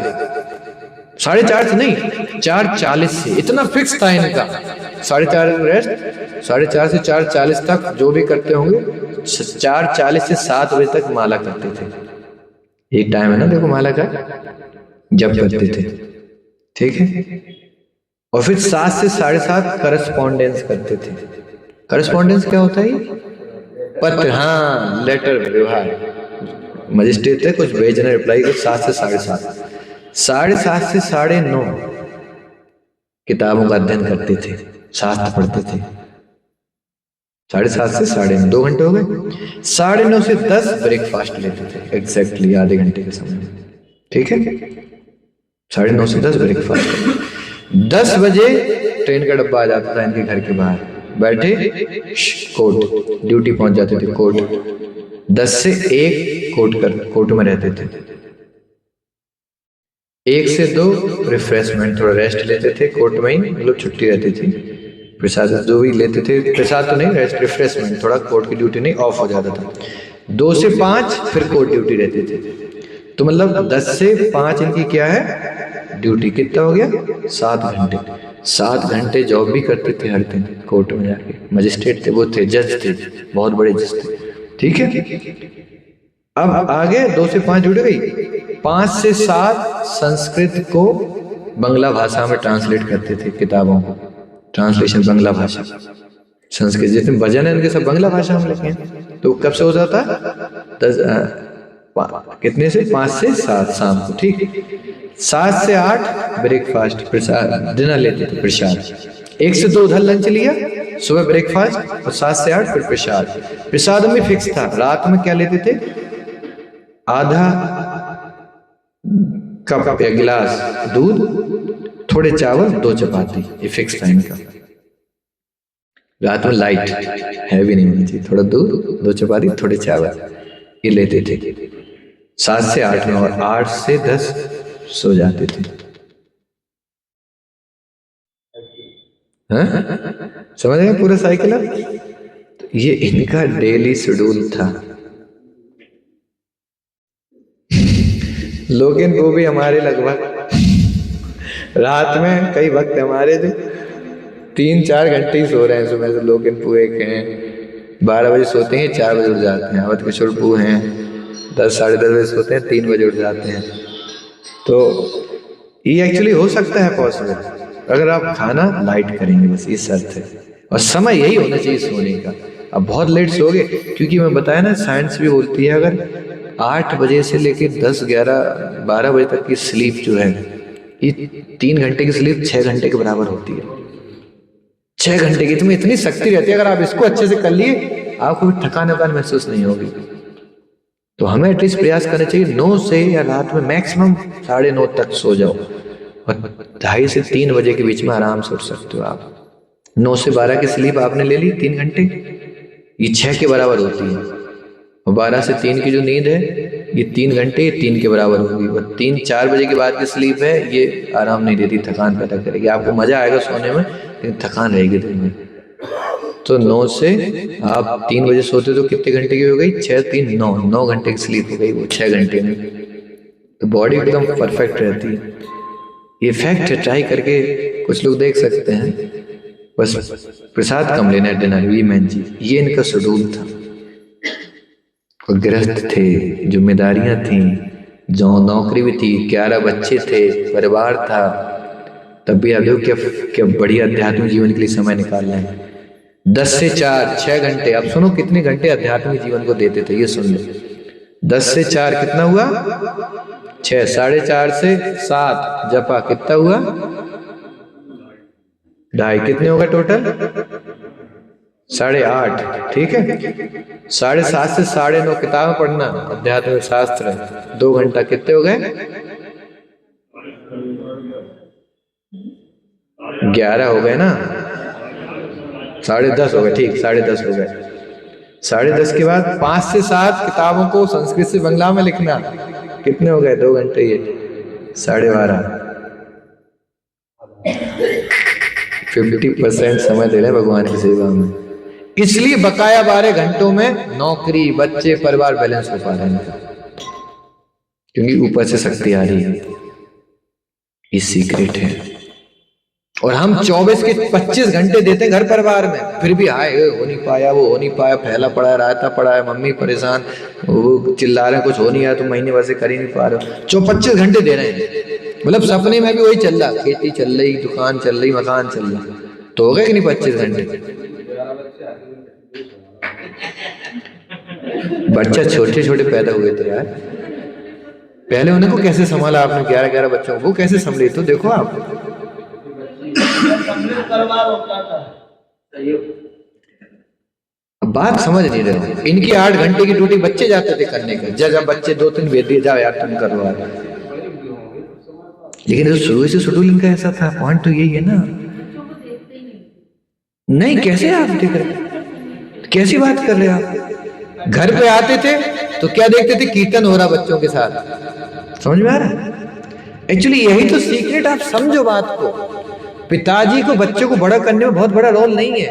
S1: 4:30 नहीं, 4:40 से, इतना फिक्स था इनका। 4:30 रेस्ट, 4:30 से 4:40 तक जो भी करते होंगे। 4:40 से 7 बजे तक माला करते थे। एक टाइम है ना, देखो माला का जब करते थे, ठीक है। और फिर 7 से 7:30 करस्पॉन्डेंस करते थे। करस्पॉन्डेंस क्या होता है? पत्र, हाँ, लेटर, व्यवहार। मजिस्ट्रेट थे, कुछ भेजना, रिप्लाई कुछ। 7 से 7:30, 7:30 से 9:30 किताबों का अध्ययन करते थे, शास्त्र पढ़ते थे। 7:30 से 9:30, 2 घंटे हो गए। 9:30 से 10 ब्रेकफास्ट लेते थे, एग्जैक्टली आधे घंटे के समय, ठीक है। 9:30 से 10 ब्रेकफास्ट। 10 बजे ट्रेन का डब्बा आ जाता था इनके घर के बाहर, बैठे कोर्ट, ड्यूटी पहुंच जाते थे कोर्ट। 10 से 1 कोर्ट में रहते थे। 1 से 2 रिफ्रेशमेंट, थोड़ा रेस्ट लेते थे कोर्ट में ही, मतलब छुट्टी रहती थी। प्रसाद जो भी लेते थे, प्रसाद तो नहीं, रेस्ट, रिफ्रेशमेंट, थोड़ा कोर्ट की ड्यूटी नहीं, ऑफ हो जाता था। 2 से 5 फिर कोर्ट ड्यूटी रहती थी। तो मतलब 10 से 5 इनकी क्या है ड्यूटी। कितना हो गया? 7 घंटे। 7 घंटे जॉब भी करते थे हर दिन कोर्ट में जाके। मजिस्ट्रेट थे, वो थे जज थे, बहुत बड़े जज थे, ठीक है। अब आगे 2 से 5 जुड़ गई। 5 से 7 संस्कृत को बंगला भाषा में ट्रांसलेट करते थे, किताबों को ट्रांसलेशन बंगला भाषा। संस्कृत जितने भजन है उनके सब बंगला भाषा में लिखे हैं। तो कब से हो जाता? 10 कितने से? 5 से 7 शाम को, ठीक। 7 से 8 ब्रेकफास्ट, प्रसाद, डिनर लेते थे, प्रसाद। 1 से 2 उधर लंच लिया, सुबह ब्रेकफास्ट, और 7 से 8 फिर प्रसाद। प्रसाद में फिक्स था, रात में क्या लेते थे? आधा कप या गिलास दूध, थोड़े चावल, 2 चपाती, ये फिक्स था इनका। रात में लाइट, हैवी नहीं होनी चाहिए, थोड़ा दूध, 2 चपाती, थोड़े चावल, ये लेते थे। 7 से 8 में, और 8 से 10 सो जाते थे। समझ गए पूरा साइकिल? तो ये इनका डेली शेड्यूल था। लेकिन वो भी हमारे लगभग रात में कई वक्त हमारे थे 3-4 घंटे ही सो रहे हैं सुबह से। लोग पूरे के हैं 12 बजे सोते हैं, 4 बजे उठ जाते हैं। अवध किशोर पू हैं 10 साढ़े 10 बजे सोते हैं, 3 बजे उठ जाते हैं। तो ये एक्चुअली हो सकता है पॉसिबल अगर आप खाना लाइट करेंगे, बस ये शर्त है। और समय यही होना चाहिए सोने का। अब बहुत लेट सोगे, क्योंकि मैं बताया ना, साइंस भी बोलती है अगर 8 बजे से लेके 10, 11, 12 बजे तक की स्लीप जो है, ये 3 घंटे की स्लीप 6 घंटे के बराबर होती है। 6 घंटे की तुम्हें इतनी शक्ति रहती है, अगर आप इसको अच्छे से कर लिए आपको थकान महसूस नहीं होगी। तो हमें एटलीस्ट प्रयास करना चाहिए 9 से, या रात में मैक्सिमम 9:30 तक सो जाओ, और 2:30 से 3 बजे के बीच में आराम से उठ सकते हो आप। 9 से 12 की स्लीप आपने ले ली 3 घंटे, ये 6 के बराबर होती है। और 12 से 3 की जो नींद है ये 3 घंटे, ये 3 के बराबर होगी। और 3-4 बजे के बाद की स्लीप है, ये आराम नहीं देती, थकान पैदा करेगी। आपको मजा आएगा सोने में, लेकिन थकान रहेगी दिन में। तो 9 से आप 3 बजे सोते तो कितने घंटे की हो गई? 6, 3, 9 घंटे की स्लीप हो गई वो 6 घंटे में। तो बॉडी एकदम परफेक्ट रहती है। ये फैक्ट है, ट्राई करके कुछ लोग देख सकते हैं। बस प्रसाद कम लेना है, डिनर, ये मेन चीज। ये इनका शेड्यूल था। और गृहस्थ थे, जिम्मेदारियां थी, जो नौकरी भी थी, 11 बच्चे थे, परिवार था। तब भी आप देखो क्या बढ़िया अध्यात्मिक जीवन के लिए समय निकाल रहे हैं। 10 से 4 6 घंटे। अब सुनो कितने घंटे आध्यात्मिक जीवन को देते थे, ये सुन लो। 10 से 4 कितना हुआ? 6। 4.5 से 7 जपा कितना हुआ? 2.5। कितने होगा टोटल? 8.5। ठीक है। 7.5 से 9.5 किताब पढ़ना, अध्यात्मिक शास्त्र है, 2 घंटा कितने हो गए? 11 हो गए ना? 10:30 हो गए। ठीक, 10:30 हो गए। 10:30 के बाद 5 से 7 किताबों को संस्कृत से बांग्ला में लिखना, कितने हो गए? 2 घंटे। ये 12:30। 50% समय दे रहे हैं भगवान की सेवा में। इसलिए बकाया 12 घंटों में नौकरी, बच्चे, परिवार बैलेंस हो पा रहे हैं, क्योंकि ऊपर से शक्ति आ रही है। ये सीक्रेट है। और हम 24 के 25 घंटे देते हैं घर परिवार में, फिर भी हाय हो नहीं पाया, वो हो नहीं पाया, फैला पड़ा है, रायता पड़ा है, मम्मी परेशान, वो चिल्ला रहे हैं, कुछ हो नहीं आया, तुम महीने भर से कर ही नहीं पा रहे हो। 25 घंटे दे रहे हैं, मतलब सपने में भी वही चल रहा, खेती चल रही, दुकान चल रही, मकान चल रहा, तो हो गए कि नहीं 25 घंटे? बच्चा छोटे छोटे पैदा हुए थे यार, पहले उन्हें को कैसे संभाला आपने? 11 बच्चों को कैसे संभले? तो देखो आप, बात समझ नहीं रहे हो। इनकी 8 घंटे की ड्यूटी बच्चे जाते थे करने का, जब बच्चे 2-3 भेज दिए, जाओ यार तुम करो। लेकिन तो शुरू से शेड्यूलिंग का ऐसा था। पॉइंट तो यही है ना। नहीं, कैसे आप देख रहे, कैसी बात कर रहे आप? घर पे आते थे तो क्या देखते थे? कीर्तन हो रहा बच्चों के साथ। समझ में आ रहा? एक्चुअली यही तो सीक्रेट, आप समझो बात को। पिताजी को बच्चों को बड़ा करने में बहुत बड़ा रोल नहीं है।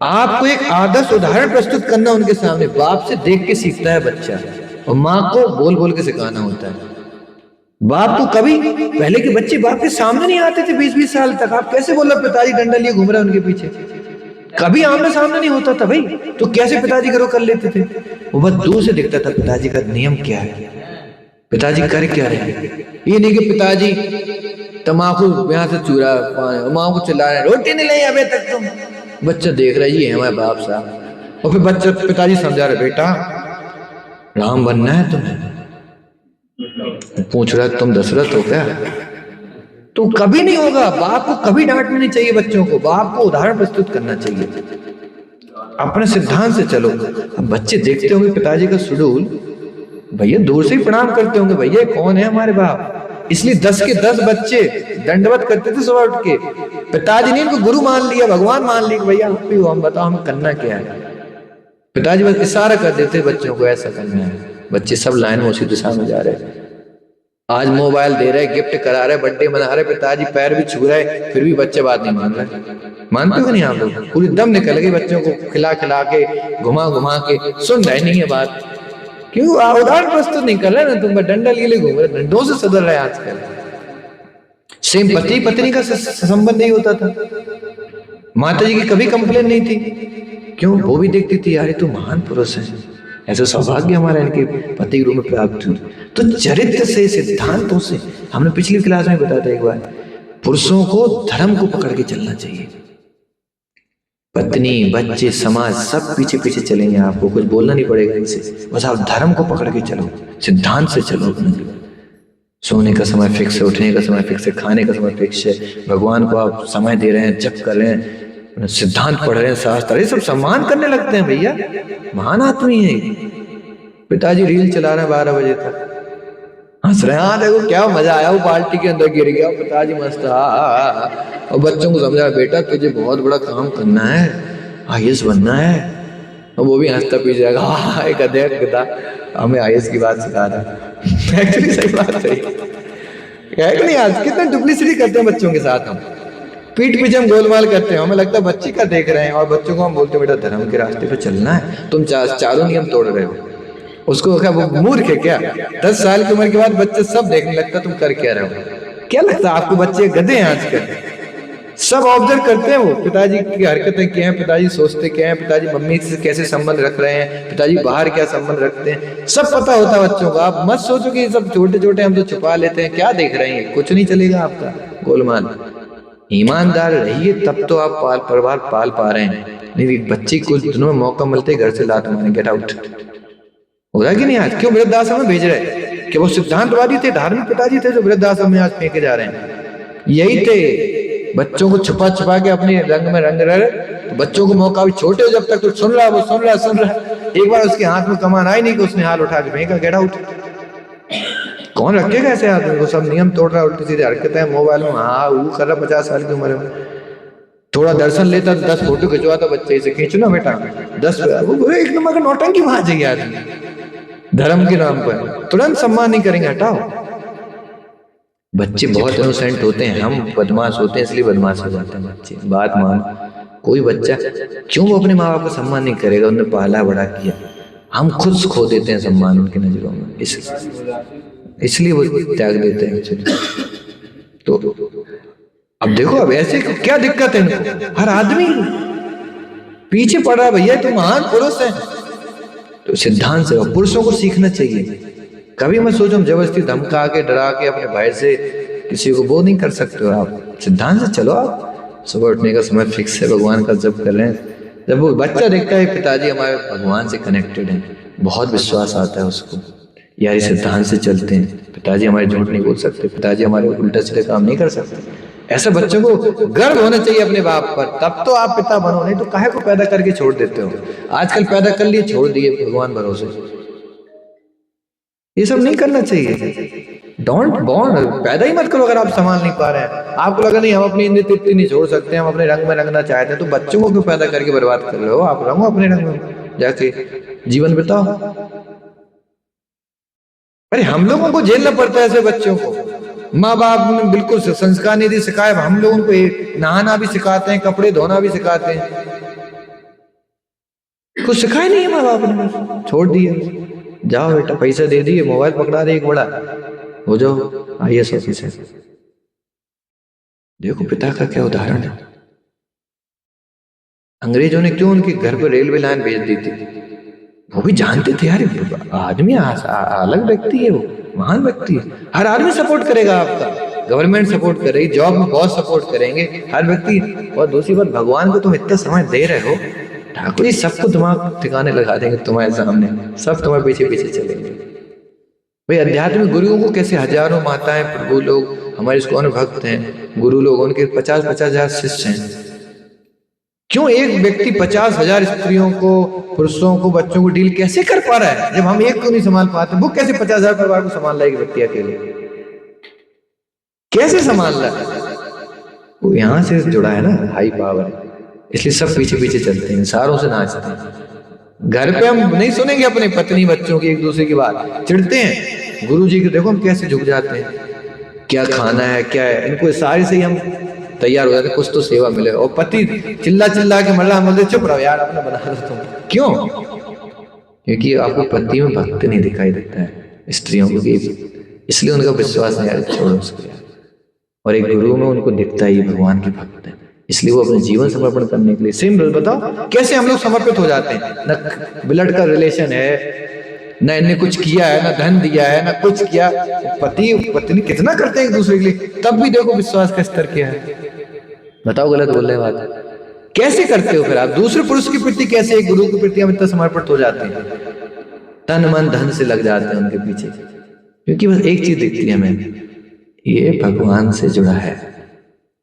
S1: आपको एक आदर्श उदाहरण प्रस्तुत करना उनके सामने। बाप से देख के सीखता है बच्चा, और माँ को बोल बोल के सिखाना होता है। बाप को कभी, पहले के बच्चे बाप के सामने नहीं आते थे 20-20 साल तक। आप कैसे बोल रहे पिताजी डंडा लिए घूम रहे उनके पीछे? कभी आमने सामने नहीं होता था भाई, तो कैसे पिताजी करो कर लेते थे? वो बस दूर से दिखता था पिताजी का नियम क्या है, पिताजी कर क्या रहे हैं। ये नहीं कि पिताजी तम्बाकू यहाँ से चूरा, माँ को चिल्ला रहे, रोटी नहीं लाई अबे तक तुम। बच्चा देख रहा है ये है हमारे बाप साहब, और फिर बच्चा, पिताजी समझा रहे, बेटा राम बनना है तुम्हें। पूछ रहा है तुम दशरथ हो क्या? तो कभी नहीं होगा। बाप को कभी डांटना नहीं चाहिए बच्चों को, बाप को उदाहरण प्रस्तुत करना चाहिए, अपने सिद्धांत से चलो। अब बच्चे देखते होंगे पिताजी का शेड्यूल, भैया दूर से ही प्रणाम करते होंगे, भैया कौन है हमारे बाप। इसलिए 10 के 10 बच्चे दंडवत करते थे सुबह उठ के। पिताजी ने इनको गुरु मान लिया, भगवान मान लिया, भैया हम भी हो, हम बताओ हम करना क्या है। पिताजी बस इशारा कर देते बच्चों को ऐसा करना है, बच्चे सब लाइन में उसी दिशा में जा रहे हैं। आज मोबाइल दे रहे, गिफ्ट करा रहे, बर्थडे मना रहे, पिताजी पैर भी छू रहे, फिर भी बच्चे बात नहीं मान रहे। मानते हो नहीं आप लोग? पूरी दम निकल गई बच्चों को खिला खिला के, घुमा घुमा के, सुन रहे नहीं है बात। क्यों? उदाहरण प्रस्तुत नहीं कर रहे ना, तुम डंडा लिए घूम रहे, डंडों से सदर रहे आजकल। सेम पति पत्नी का संबंध नहीं होता था, माता जी की कभी कंप्लेन नहीं थी। क्यों? वो भी देखती थी यार ये तो महान पुरुष है, ऐसा सौभाग्य हमारा इनके पति के रूप में प्राप्त हुआ। तो चरित्र से, सिद्धांतों से, हमने पिछली क्लास में बताया था एक बार, पुरुषों को धर्म को पकड़ के चलना चाहिए। पत्नी, बच्चे, समाज सब पीछे पीछे चलेंगे, आपको कुछ बोलना नहीं पड़ेगा इनसे, बस आप धर्म को पकड़ के चलो, सिद्धांत से चलो। सोने का समय फिक्स है, उठने का समय फिक्स है, खाने का समय फिक्स है, भगवान को आप समय दे रहे हैं, जप कर रहे हैं, सिद्धांत पढ़ रहे हैं, शास्त्र, ये सब सम्मान करने लगते हैं। भैया महान आदमी है। पिताजी रील चला रहे हैं 12 बजे तक, हंस रहे हैं, हाँ देखो क्या मजा आया, वो बाल्टी के अंदर गिर गया, पिताजी मस्त और बच्चों को समझा, बेटा तुझे बहुत बड़ा काम करना है, IAS बनना है। और वो भी हंसता पी जाएगा, हाँ गधे गधा हमें IAS की बात सिखा रहा है। एक्चुअली सही बात है नहीं? आज कितना डुप्लीसिटी करते हैं बच्चों के साथ हम, पीठ पीछे हम गोलमाल करते हैं। हमें लगता है बच्चे का देख रहे हैं, और बच्चों को हम बोलते हैं बेटा धर्म के रास्ते पे चलना है, तुम चारों नियम तोड़ रहे हो। उसको क्या वो मूर्ख है क्या? 10 साल की उम्र के बाद बच्चे सब देखने लगता तुम कर क्या रहे हो। क्या लगता है आपको बच्चे गधे हैं आजकल? सब ऑब्जर्व करते हैं वो, पिताजी की हरकतें क्या हैं, पिताजी सोचते क्या हैं, पिताजी मम्मी से कैसे संबंध रख रहे हैं, पिताजी बाहर क्या संबंध रखते हैं, सब पता होता है बच्चों को। आप मत सोचो कि ये सब छोटे छोटे हम तो छुपा लेते हैं, क्या देख रहे हैं, कुछ नहीं चलेगा आपका गोलमाल। ईमानदार रहिए, तब तो आप परिवार पाल पा रहे हैं। नहीं, बच्चे कुछ दिनों में मौका मिलते घर से लात मारे, गेट आउट। हो रहा है कि नहीं? आज क्यों वृद्धाश्रम में भेज रहे? कि वो सिद्धांतवादी थे, धार्मिक पिताजी थे जो वृद्धाश्रम में आज फेंके जा रहे हैं। यही थे, बच्चों को छुपा छुपा के अपने रंग में रंग रहे। तो बच्चों को मौका भी छोटे हो, जब तक तो सुन रहा, वो सुन रहा। एक बार उसके हाथ में कमान आई नहीं कि उसने हाथ उठा के फेंका, गेट आउट। कौन रखेगा ऐसे आदमी को? सब नियम तोड़ रहा, उल्टी सीधी हरकतें हैं, मोबाइल में हाँ वो कर रहा 50 साल की उम्र में। थोड़ा दर्शन लेता तो 10 फोटो खिंचवाता, बच्चे से खींचो ना बेटा 10, वो एक नंबर का नौटंकी वहां जाइए आदमी धर्म के नाम पर। तुरंत सम्मान नहीं करेंगे, हटाओ। बच्चे बहुत इनोसेंट होते हैं, हम बदमाश होते हैं इसलिए बदमाश हो जाते हैं बच्चे। बात मान, कोई बच्चा क्यों वो अपने माँ बाप का सम्मान नहीं करेगा? उन्हें पाला बड़ा किया, हम खुद खो देते हैं सम्मान उनकी नजरों में, इसलिए वो त्याग देते हैं। तो अब देखो, अब ऐसे क्या दिक्कत है इनको? हर आदमी पीछे पड़ रहा है, भैया तो महान पुरुष है। तो सिद्धांत से पुरुषों को सीखना चाहिए। कभी मैं सोचूं जबरदस्ती धमका के डरा के अपने भाई से किसी को वो नहीं कर सकते हो आप। सिद्धांत से चलो। आप सुबह उठने का समय फिक्स है, भगवान का जप कर रहे हैं। जब वो बच्चा देखता है पिताजी हमारे भगवान से कनेक्टेड हैं, बहुत विश्वास आता है उसको, यार सिद्धांत से चलते हैं, पिताजी हमारे झूठ नहीं बोल सकते, पिताजी हमारे उल्टा सीधे काम नहीं कर सकते। ऐसे बच्चों को गर्व होना चाहिए अपने बाप पर, तब तो आप पिता बनो, नहीं तो काहे को पैदा करके छोड़ देते हो? आजकल पैदा कर लिए, छोड़ दिए भगवान भरोसे। ये सब नहीं करना चाहिए। डोंट बॉर्न, पैदा ही मत करो अगर आप संभाल नहीं पा रहे हैं। आपको लगा नहीं हम अपनी इंद्रिय तृप्ति नहीं छोड़ सकते, हम अपने रंग में रंगना चाहते हैं, तो बच्चों को क्यों पैदा करके बर्बाद कर रहे हो? आप रंगो अपने रंग में, जाके जीवन बिताओ। अरे हम लोगों को झेलना पड़ता है ऐसे बच्चों को। माँ बाप ने बिल्कुल संस्कार नहीं दी, सिखाए। हम लोगों को नहाना भी सिखाते हैं, कपड़े धोना भी सिखाते हैं, कुछ सिखाया नहीं है माँ बाप ने, छोड़ दिए। जाओ बेटा, पैसा दे दिए, मोबाइल पकड़ा दे, एक बड़ा हो जाओ IAS ऑफिसर। देखो पिता का क्या उदाहरण है। अंग्रेजों ने क्यों उनके घर पर रेलवे लाइन भेज दी थी? वो भी जानते थे यार आदमी अलग व्यक्ति है, वो महान व्यक्ति है। हर आदमी सपोर्ट करेगा आपका, गवर्नमेंट सपोर्ट करेगी, जॉब में बहुत सपोर्ट करेंगे हर व्यक्ति। और दूसरी बात, भगवान को तुम इतना समय दे रहे हो, ठाकुर जी सबको दिमाग ठिकाने लगा देंगे तुम्हारे सामने, सब तुम्हारे पीछे पीछे चलेंगे। भाई आध्यात्मिक गुरुओं को कैसे हजारों माताएं प्रभु लोग हमारे इस्कॉन भक्त हैं, गुरु लोग, उनके 50-50 हजार शिष्य हैं। क्यों एक व्यक्ति 50,000 स्त्रियों को, पुरुषों को, बच्चों को डील कैसे कर पा रहा है? जब हम एक को नहीं संभाल पाते, वो कैसे 50,000 परिवार को संभाल रहा है एक व्यक्ति अकेले? कैसे संभाल रहा है? वो यहां से जुड़ा है ना, हाई पावर, इसलिए सब पीछे पीछे चलते हैं, सारों से नाचते हैं। घर पे हम नहीं सुनेंगे अपने पत्नी बच्चों की एक दूसरे की बात, चिढ़ते हैं। गुरु जी के देखो हम कैसे झुक जाते हैं, क्या खाना है क्या है, इनको सारे से ही हम तैयार हो जाते, कुछ तो सेवा मिले। और पति चिल्ला चिल्ला के मर रहा, हम बोलते चुप रहो यार, अपना बना दो तुम। क्यों? क्योंकि आपको पति में भक्त नहीं दिखाई देता है स्त्रियों को, इसलिए उनका विश्वास नहीं, यार छोड़ो उसको। और एक गुरु में उनको दिखता ही भगवान के भक्त है, इसलिए वो अपने जीवन समर्पण करने के लिए। सेम बताओ कैसे हम लोग समर्पित हो जाते हैं? न ब्लड का रिलेशन है, न इनने कुछ किया है, न धन दिया है, न कुछ किया। पति पत्नी कितना करते हैं एक दूसरे के लिए, तब भी देखो विश्वास का स्तर क्या है। बताओ गलत बोल रहे बात? कैसे करते हो फिर आप? दूसरे पुरुष के प्रति कैसे एक गुरु के प्रति हम इतना समर्पित हो जाते हैं, तन मन धन से लग जाते हैं उनके पीछे? क्योंकि बस एक चीज दिखती है हमें, ये भगवान से जुड़ा है,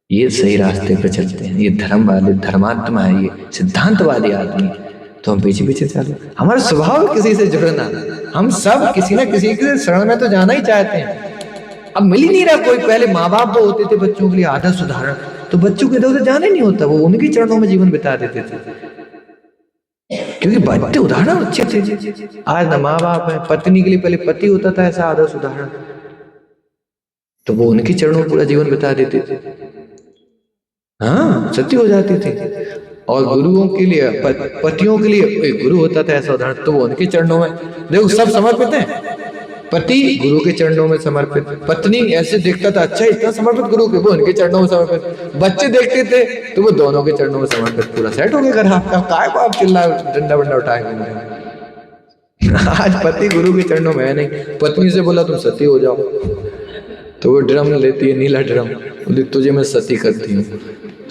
S1: ये सही रास्ते पे चलते हैं, ये धर्म वाले धर्मात्मा है, ये सिद्धांतवादी आदमी, तो हम पीछे पीछे चलो। हमारा स्वभाव किसी से जुड़ना, हम सब किसी ना किसी के शरण में तो जाना ही चाहते हैं। अब मिल ही नहीं रहा कोई। पहले माँ बाप वो होते थे बच्चों के लिए आदर्श उदाहरण, तो बच्चों को इधर उधर जाना ही नहीं होता, वो उनके चरणों में जीवन बिता देते थे, क्योंकि बच्चे उदाहरण अच्छे थे। आज ना माँ बाप है, पत्नी के लिए पहले पति होता था ऐसा आदर्श उदाहरण, तो वो उनके चरणों में पूरा जीवन बिता देते थे। हाँ, सत्य हो जाती थी। और गुरुओं के लिए, पतियों के लिए एक गुरु होता था ऐसा उदाहरण, तो वो उनके चरणों में। देखो सब समर्पित हैं, पति गुरु के चरणों में समर्पित, पत्नी ऐसे देखता था अच्छा इतना समर्पित गुरु के, वो उनके चरणों में समर्पित, बच्चे देखते थे तो वो दोनों के चरणों में समर्पित। पूरा सेट हो गया घर आपका। काय को आप चिल्ला डंडा बंडा उठाएंगे? आज पति गुरु के चरणों में है नहीं, पत्नी से बोला तुम सती हो जाओ, तो वो ड्रम लेती है, नीला ड्रम, बोली तुझे मैं सती करती हूँ,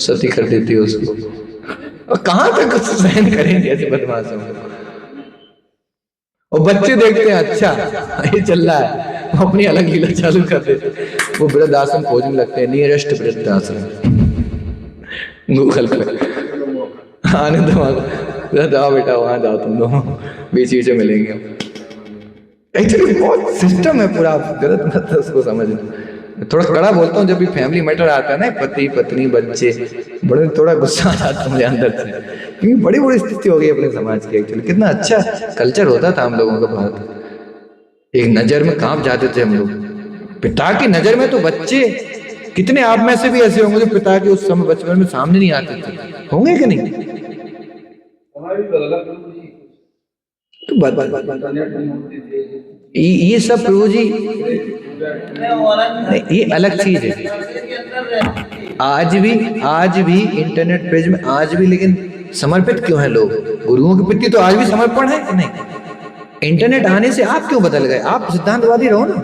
S1: सती कर देती है उसको। और कहाँ तक सहन करेंगे ऐसे बदमाशों को। और बच्चे देखते हैं अच्छा ये चल रहा है, वो अपनी अलग लीला चालू कर देते, वो वृद्ध आश्रम खोजने लगते हैं, नियरेस्ट वृद्ध आश्रम गूगल पे। आने दो, जाओ बेटा वहां जाओ, तुम दोनों बीच बीच में मिलेंगे। एक्चुअली बहुत सिस्टम है पूरा, गलत मत उसको समझना। थोड़ा कड़ा बोलता हूँ जब भी फैमिली मैटर आता है ना, पति पत्नी बच्चे, बड़े थोड़ा गुस्सा आ जाता है मुझे अंदर से, क्योंकि बड़ी बड़ी स्थिति हो गई अपने समाज की। एक्चुअली कितना अच्छा कल्चर होता था हम लोगों का भारत, एक नजर में कांप जाते थे हम लोग। पिता की नजर में तो बच्चे कितने, आप में से भी ऐसे होंगे जो पिता के उस समय बचपन में सामने नहीं आते थे, होंगे कि नहीं? ये सब प्रभु जी ये अलग चीज है। आज भी इंटरनेट पेज में आज भी लेकिन समर्पित क्यों है लोग? गुरुओं के प्रति तो आज भी समर्पण है कि नहीं? इंटरनेट आने से आप क्यों बदल गए? आप सिद्धांतवादी रहो ना,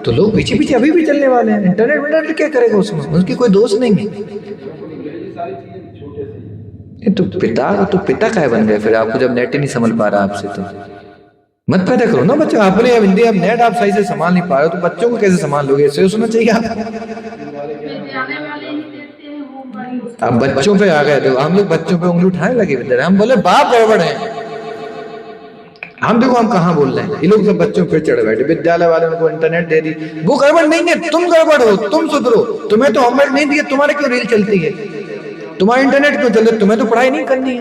S1: तो लोग पीछे पीछे अभी भी चलने वाले हैं। इंटरनेट क्या करेगा उसमें? उसकी कोई दोष नहीं है। तो पिता का बन गए फिर आपको, जब नेट ही नहीं संभल पा रहा आपसे। तो मत पैदा करो ना बच्चों, अपने अब हिंदी, अब नेट आप सही से संभाल नहीं पा रहे हो तो बच्चों को कैसे संभाल लोगे? ऐसे सोचना चाहिए आपको। अब बच्चों पे आ गए तो हम लोग बच्चों पे उंगली उठाने लगे, हम बोले बाप गड़बड़ है। हम देखो हम कहाँ बोल रहे हैं, ये लोग सब बच्चों पे चढ़ बैठे। विद्यालय वाले उनको इंटरनेट दे दी, वो गड़बड़ नहीं है, तुम गड़बड़ हो, तुम सुधरो। तुम्हें तो होमवर्क नहीं दिया, तुम्हारे क्यों रील चलती है? तुम्हारा इंटरनेट क्यों चल रहा है? तुम्हें तो पढ़ाई नहीं करनी है।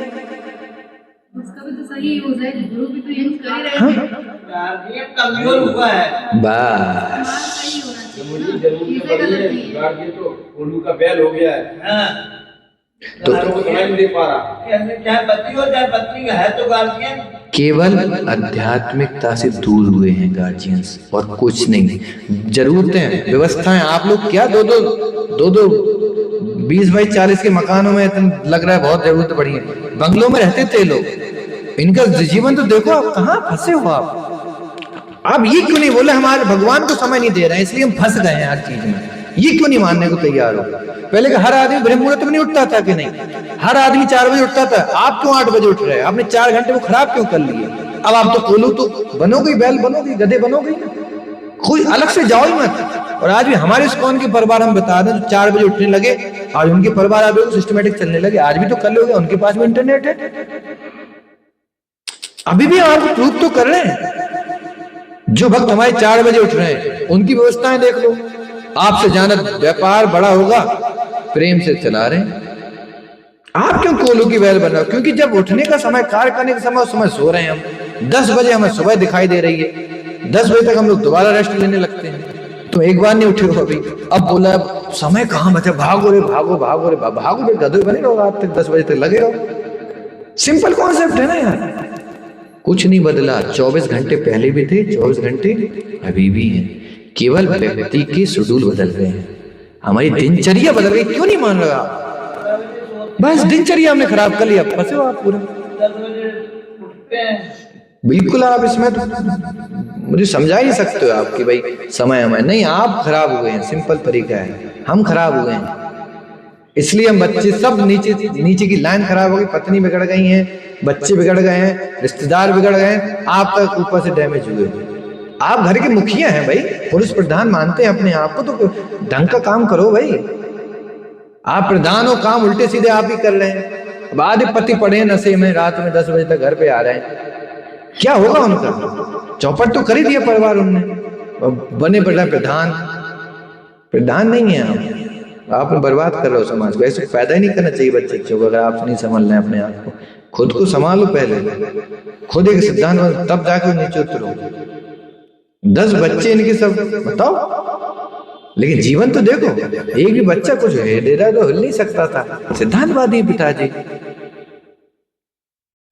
S2: उसका भी तो सही यूज है, गुरु भी तो यूज कर ही रहे हैं।
S3: कमजोर हुआ है
S1: बस
S3: तो उल्लू का बैल हो गया है, तो नहीं दे पा रहा। चाहे पति हो चाहे पत्नी का है तो गार्जियन
S1: केवल आध्यात्मिकता से दूर हुए हैं गार्जियंस, और कुछ नहीं। जरूरतें व्यवस्थाएं आप लोग क्या दो 20 बाई 40 के मकानों में लग रहा है बहुत जरूरत पड़ी है। बंगलों में रहते थे लोग, इनका जीवन तो देखो आप कहाँ फंसे हो आप ये क्यों नहीं बोले हमारे भगवान को समय नहीं दे रहे हैं इसलिए हम फंस गए हैं हर चीज में? ये क्यों नहीं मानने को तैयार हो? पहले का हर आदमी ब्रह्म मुहूर्त में नहीं उठता था कि नहीं? हर आदमी 4 बजे उठता था, आप क्यों 8 बजे उठ रहे हैं? आपने 4 घंटे को खराब क्यों कर लिए? अब आप तो कोलू तो बनोगे, बैल बनोगे, गधे बनोगे, कोई अलग से जाओ ही मत। और आज भी हमारे इस्कॉन के परिवार हम बता दें 4 बजे उठने लगे, आज उनके परिवार आज सिस्टमेटिक चलने लगे। आज भी तो कर लोगे, उनके पास भी इंटरनेट है, अभी भी आप प्रूफ तो कर रहे हैं। जो भक्त हमारे 4 बजे उठ रहे हैं उनकी व्यवस्थाएं देख लो। आपसे ज्यादा व्यापार बड़ा होगा, प्रेम से चला रहे हैं। आप क्यों कोलू की बैल बन रहे हो? क्योंकि जब उठने का समय, कार्य करने का समय, उस समय सो रहे हैं हम। 10 बजे हमें सुबह दिखाई दे रही है, 10 बजे तक हम लोग दोबारा रेस्ट लेने लगते हैं। तो एक बार नहीं उठे हो अभी, अब बोला अब समय कहाँ बचा, भागो रे भागो भागो रे भागो, गधे बने रहो रात तक, 10 बजे तक लगे रहो। सिंपल कॉन्सेप्ट है ना यार, कुछ नहीं बदला। 24 घंटे पहले भी थे, 24 घंटे अभी भी हैं। केवल व्यक्ति के शेड्यूल बदल गए हैं, हमारी दिनचर्या बदल गई। क्यों नहीं मान रहा? बस दिनचर्या हमने खराब कर लिया, फंसे हो आप पूरा। बिल्कुल आप इसमें तो मुझे समझा ही नहीं सकते हो आप कि भाई समय हमें नहीं, आप खराब हुए हैं। सिंपल तरीका है, हम खराब हुए हैं इसलिए हम बच्चे सब नीचे की लाइन खराब हो गई, पत्नी बिगड़ गई है, बच्चे बिगड़ गए हैं, रिश्तेदार बिगड़ गए हैं, आप तक ऊपर से डैमेज हुए। आप घर के मुखिया हैं भाई, पुरुष प्रधान मानते हैं अपने आप को, तो ढंग का काम करो भाई। आप प्रधान हो, काम उल्टे सीधे आप ही कर रहे हैं। अब आधे पति पड़े नशे में, रात में 10 बजे तक घर पे आ रहे हैं, क्या होगा उनका? चौपट तो कर ही दिया परिवार उनने, बने पड़ा प्रधान नहीं है आप बर्बाद कर रहे हो समाज को। ऐसे पैदा ही नहीं करना चाहिए बच्चे को, अगर आप नहीं संभाल रहे हैं अपने आप को। खुद को संभालो पहले, खुद एक सिद्धांत, तब जाकर नीचे उतरो। 10 बच्चे इनके सब बताओ, लेकिन जीवन तो देखो, एक भी बच्चा कुछ दे रहा तो हिल नहीं सकता था। सिद्धांतवादी पिताजी।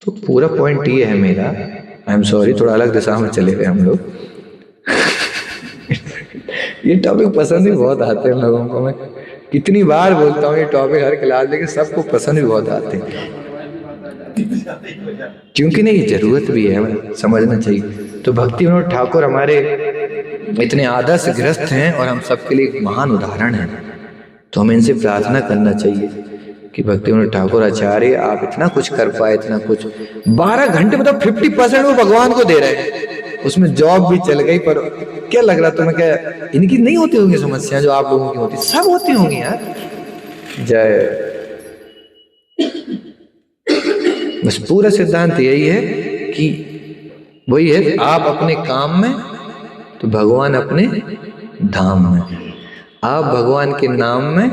S1: तो पूरा पॉइंट ये है मेरा, आई एम सॉरी थोड़ा अलग दिशा में चले गए हम लोग। ये टॉपिक पसंद भी बहुत आते हैं लोगों को, मैं कितनी बार बोलता हूँ ये टॉपिक हर क्लास, लेकिन सबको पसंद भी बहुत आते हैं, क्योंकि नहीं जरूरत भी है, समझना चाहिए। तो भक्ति विनोद ठाकुर हमारे इतने आदर्श ग्रस्त हैं और हम सबके लिए एक महान उदाहरण हैं। तो हमें इनसे प्रार्थना करना चाहिए कि भक्तिविनोद ठाकुर आचार्य आप इतना कुछ कर पाए, इतना कुछ 12 घंटे मतलब 50% वो भगवान को दे रहे हैं। उसमें जॉब भी चल गई, पर क्या लग रहा तुम्हें, क्या इनकी नहीं होती होंगी समस्या जो आप लोगों की होती? सब होती होंगी यार। जय। बस पूरा सिद्धांत यही है कि वही है, आप अपने काम में तो भगवान अपने धाम में, आप भगवान के नाम में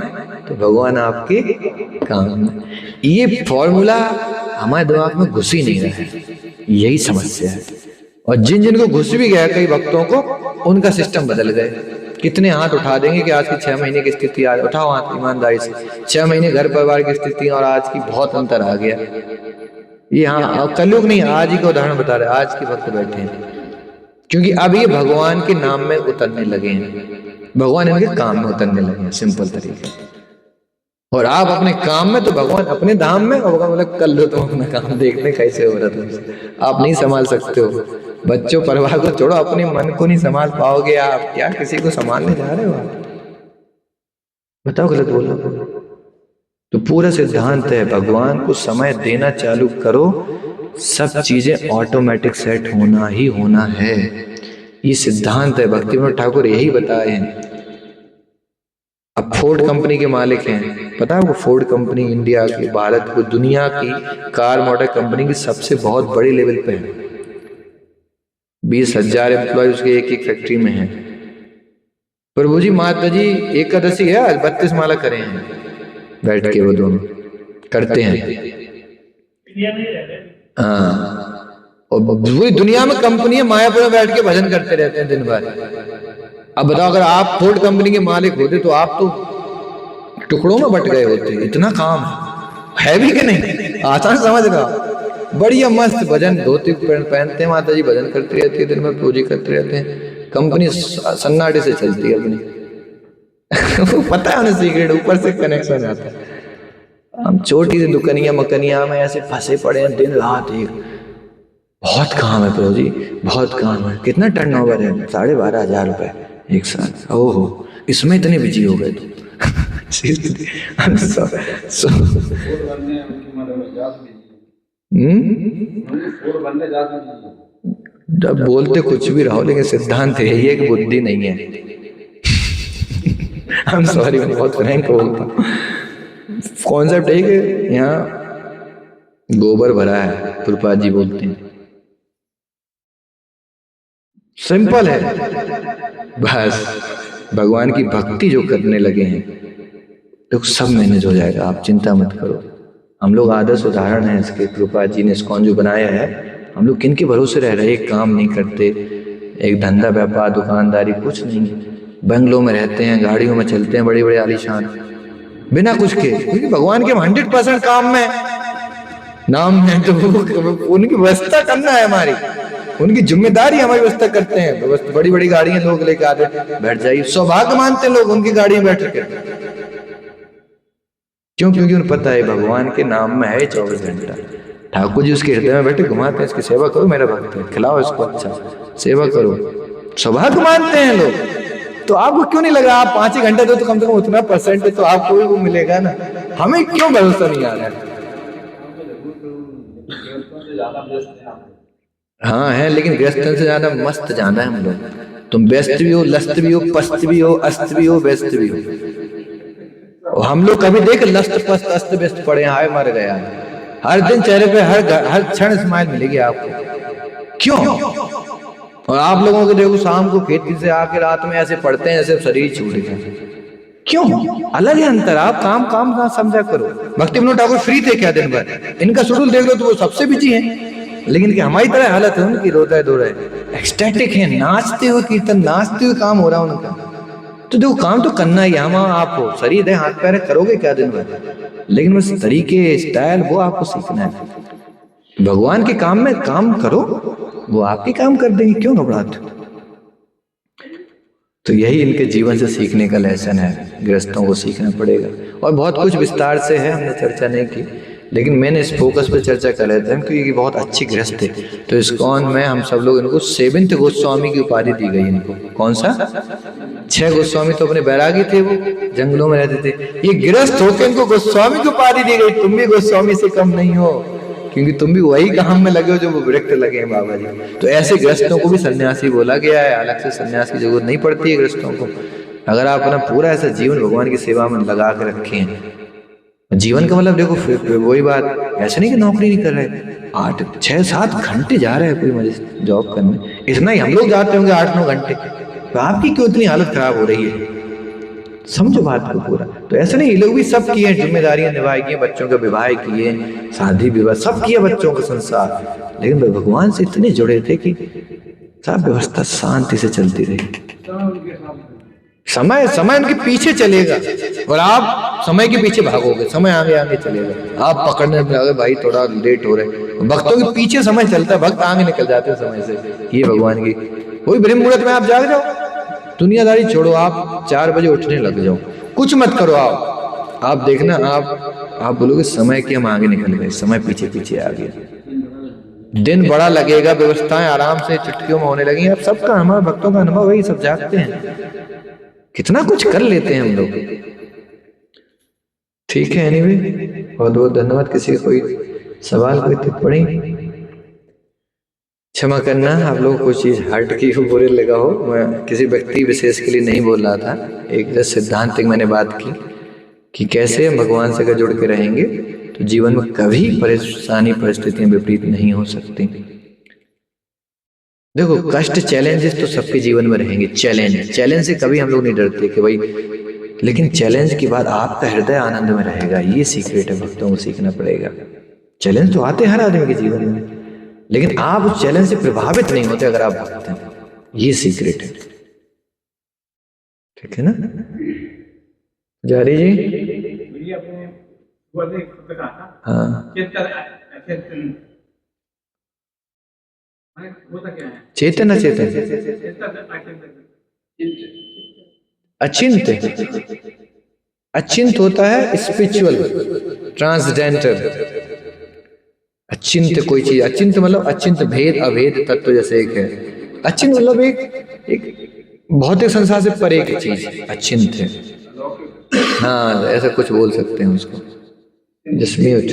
S1: तो भगवान आपके काम में। ये फॉर्मूला हमारे दिमाग में घुस ही नहीं रहा है, यही समस्या है। और जिन जिनको घुस भी गया, कई भक्तों को, उनका सिस्टम बदल गए। कितने हाथ उठा देंगे कि आज की 6 महीने की स्थिति, आज उठाओ हाथ ईमानदारी से, 6 महीने घर परिवार की स्थिति और आज की बहुत अंतर आ गया। ये हाँ कलयुग नहीं, आज ही का उदाहरण बता रहे, आज के भक्त बैठे हैं, क्योंकि अब ये भगवान के नाम में उतरने लगे हैं, भगवान इनके काम में उतरने लगे हैं, सिंपल तरीके। और आप अपने काम में तो भगवान अपने धाम में, और भगवान बोला कर लो तुम अपना काम, देखने कैसे हो रहा तुमसे, आप नहीं संभाल सकते हो। बच्चों परिवार को छोड़ो, अपने मन को नहीं संभाल पाओगे आप, क्या किसी को संभालने जा रहे हो आप? बताओ गलत बोला? तो पूरा सिद्धांत है, भगवान को समय देना चालू करो, सब चीजें ऑटोमेटिक सेट होना ही होना है। ये सिद्धांत है, भक्तिविनोद ठाकुर यही बताए हैं। अब फोर्ड कंपनी के मालिक हैं, पता है वो फोर्ड कंपनी इंडिया की, भारत को, दुनिया की कार मोटर कंपनी की सबसे बहुत बड़ी लेवल पे है। 20,000 एम्प्लॉय उसके एक एक फैक्ट्री में है। प्रभु जी माता जी एकादशी है आज, 32 माला करे हैं बैठ के, वो दोनों करते हैं। हाँ, और पूरी दुनिया में कंपनी है, मायापुर में बैठ के भजन करते रहते हैं दिन भर। अब बताओ, अगर आप फोर्ड कंपनी के मालिक होते तो आप तो टुकड़ों में बट गए होते। इतना काम है भी कि नहीं? आसान समझ रहा। बढ़िया मस्त भजन, धोती पहनते हैं, माता जी भजन करती रहती है, दिन में पूजा करते रहते हैं, कंपनी सन्नाटे से चलती है अपनी। पता है उन्हें सीक्रेट, ऊपर से कनेक्शन आता है। हम छोटी सी दुकनिया मकनिया में ऐसे फंसे पड़े हैं दिन रात। एक बहुत काम है प्रभु जी, बहुत काम है। कितना टर्नओवर है? 12,500 रुपए एक साल। ओहो, इसमें इतने बिजी हो गए तुम। जब बोलते कुछ भी रहो, लेकिन सिद्धांत यही है कि बुद्धि नहीं है। I'm sorry, मैं बहुत फ्रैंक बोलता हूँ। कॉन्सेप्ट है कि यहाँ गोबर भरा है, प्रभुपाद जी बोलते हैं, सिंपल है। बस भगवान की भक्ति जो करने लगे हैं तो सब मैनेज हो जाएगा, आप चिंता मत करो। हम लोग आदर्श उदाहरण हैं इसके। प्रभुपाद जी ने इस्कॉन जो बनाया है, हम लोग किन के भरोसे रह रहे हैं? एक काम नहीं करते, एक धंधा व्यापार दुकानदारी कुछ नहीं, बंगलों में रहते हैं, गाड़ियों में चलते हैं, बड़ी बड़ी आलीशान, बिना कुछ के, क्योंकि भगवान के 100% काम में नाम है, तो उनकी व्यवस्था करना है हमारी, उनकी जिम्मेदारी हमारी व्यवस्था करते हैं। बड़ी बड़ी गाड़ियां लोग लेके आते, बैठ जाइए, सौभाग्य मानते लोग उनकी गाड़ी में बैठ के। क्यों? क्योंकि उन्हें पता है भगवान के नाम में है 24 घंटा। ठाकुर जी उसके हृदय में बैठे घुमाते हैं, इसकी सेवा करो, मेरा भक्त है, खिलाओ इसको, अच्छा सेवा करो, सौभाग्य मानते हैं लोग। तो आपको क्यों नहीं लगा? आप 5 ही घंटे दो तो कम से कम उतना परसेंट तो आपको भी वो मिलेगा ना। हमें क्यों भरोसा नहीं आ रहा है? हाँ है, लेकिन गृहस्थन से ज्यादा मस्त जाना है हम लोग। तुम व्यस्त भी हो, लस्त भी हो, पस्त भी हो, अस्त भी हो, व्यस्त भी हो। और हम लोग कभी देख लस्त पस्त अस्त व्यस्त पड़े, हाय मर गया। हर दिन चेहरे पे हर क्षण स्माइल मिलेगी आपको। क्यों? और आप लोगों को देखो शाम को खेती से आके रात में ऐसे पढ़ते हैं जैसे शरीर छूट गया। क्यों? अलग है अंतर। आप काम काम ना समझा करो। भक्तिविनोद ठाकुर फ्री थे क्या दिन भर? इनका शेड्यूल देख लो तो वो सबसे बिजी हैं, लेकिन क्या हमारी तरह हालत है उनकी? रोता है, दो रहे, एक्सटैटिक है, नाचते हुए कीर्तन, नाचते हुए काम हो रहा है उनका। तो देखो काम तो करना ही, हम आपको शरीर है, हाथ पैर है, करोगे क्या दिन भर? लेकिन बस तरीके स्टाइल वो आपको सीखना है। भगवान के काम में काम करो, वो आपके काम कर देंगे, क्यों घबराते हो? तो यही इनके जीवन से सीखने का लेसन है, गृहस्थों को सीखना पड़ेगा। और बहुत कुछ विस्तार से है, हमने चर्चा नहीं की, लेकिन मैंने इस फोकस पे चर्चा कर रहे थे क्योंकि ये बहुत अच्छी गृहस्थ थे। तो इस्कॉन में हम सब लोग इनको 7th गोस्वामी की उपाधि दी गई इनको। कौन सा? 6 गोस्वामी तो अपने बैरागी थे, वो जंगलों में रहते थे। ये गृहस्थ होकर इनको गोस्वामी की उपाधि दी गई। तुम भी गोस्वामी से कम नहीं हो, क्योंकि तुम भी वही काम में लगे हो जो वो विरक्त लगे हैं बाबा जी। तो ऐसे गृहस्थों को भी सन्यासी बोला गया है। अलग से सन्यास की जरूरत नहीं पड़ती है गृहस्थों को, अगर आप अपना पूरा ऐसा जीवन भगवान की सेवा में लगा के रखे हैं। जीवन का मतलब देखो, फिर वही बात, ऐसे नहीं कि नौकरी नहीं कर रहे, 8, 6, 7 घंटे जा रहे हैं कोई मजे जॉब करने। इतना ही हम लोग जाते होंगे 8-9 घंटे। तो आपकी क्यों इतनी हालत खराब हो रही है? समझो बात को पूरा। तो ऐसा नहीं, ये लोग भी सब किए, जिम्मेदारियां निभाई की, बच्चों का विवाह किए, शादी विवाह सब किया, बच्चों का संसार, लेकिन वे भगवान से इतने जुड़े थे कि सब व्यवस्था शांति से चलती रही। समय उनके पीछे चलेगा और आप समय के पीछे भागोगे। समय आगे आगे चलेगा, आप पकड़ने में आगे, भाई थोड़ा लेट हो रहे। भक्तों के पीछे समय चलता है, भक्त आगे निकल जाते हैं समय से। ये भगवान की कोई ब्रह्म मुहूर्त में आप जाग जाओ, दुनियादारी छोड़ो, आप 4 बजे उठने लग जाओ, कुछ मत करो आप देखना, आप बोलोगे समय की हम आगे निकल गए, समय पीछे पीछे आ गया। दिन बड़ा लगेगा, व्यवस्थाएं आराम से चुटकियों में होने लगी। अब सबका अनुभव, भक्तों का अनुभव वही, सब जागते हैं, कितना कुछ कर लेते हैं हम लोग। ठीक है, एनीवे बहुत बहुत धन्यवाद। किसी का कोई सवाल, कोई टिप्पणी? क्षमा करना, आप लोगों को कोई चीज हर्ट की हो, बुरे लगा हो। मैं किसी व्यक्ति विशेष के लिए नहीं बोल रहा था, एक जस्ट सिद्धांतिक मैंने बात की कि कैसे हम भगवान से जुड़ के रहेंगे तो जीवन में कभी परेशानी, परिस्थितियां विपरीत नहीं हो सकती। देखो, कष्ट, चैलेंजेस तो सबके जीवन में रहेंगे। चैलेंज से कभी हम लोग नहीं डरते कि भाई, लेकिन चैलेंज के बाद आपका हृदय आनंद में रहेगा। ये सीक्रेट है, भक्तों को सीखना पड़ेगा। चैलेंज तो आते हैं हर आदमी के जीवन में, लेकिन आप उस चैलेंज से प्रभावित नहीं होते अगर आप भक्त हैं। ये सीक्रेट है। ठीक है ना? जारी जी? हाँ, चेतन अचेतन, अचिंत होता है स्पिरिचुअल, ट्रांसडेंटल। अचिंत कोई चीज, अचिंत मतलब अचिंत, भेद अभेद तत्व जैसे एक है। अचिंत मतलब एक भौतिक संसार से परे की चीज अचिंत है। हाँ, ऐसा कुछ बोल सकते हैं उसको। Just mute.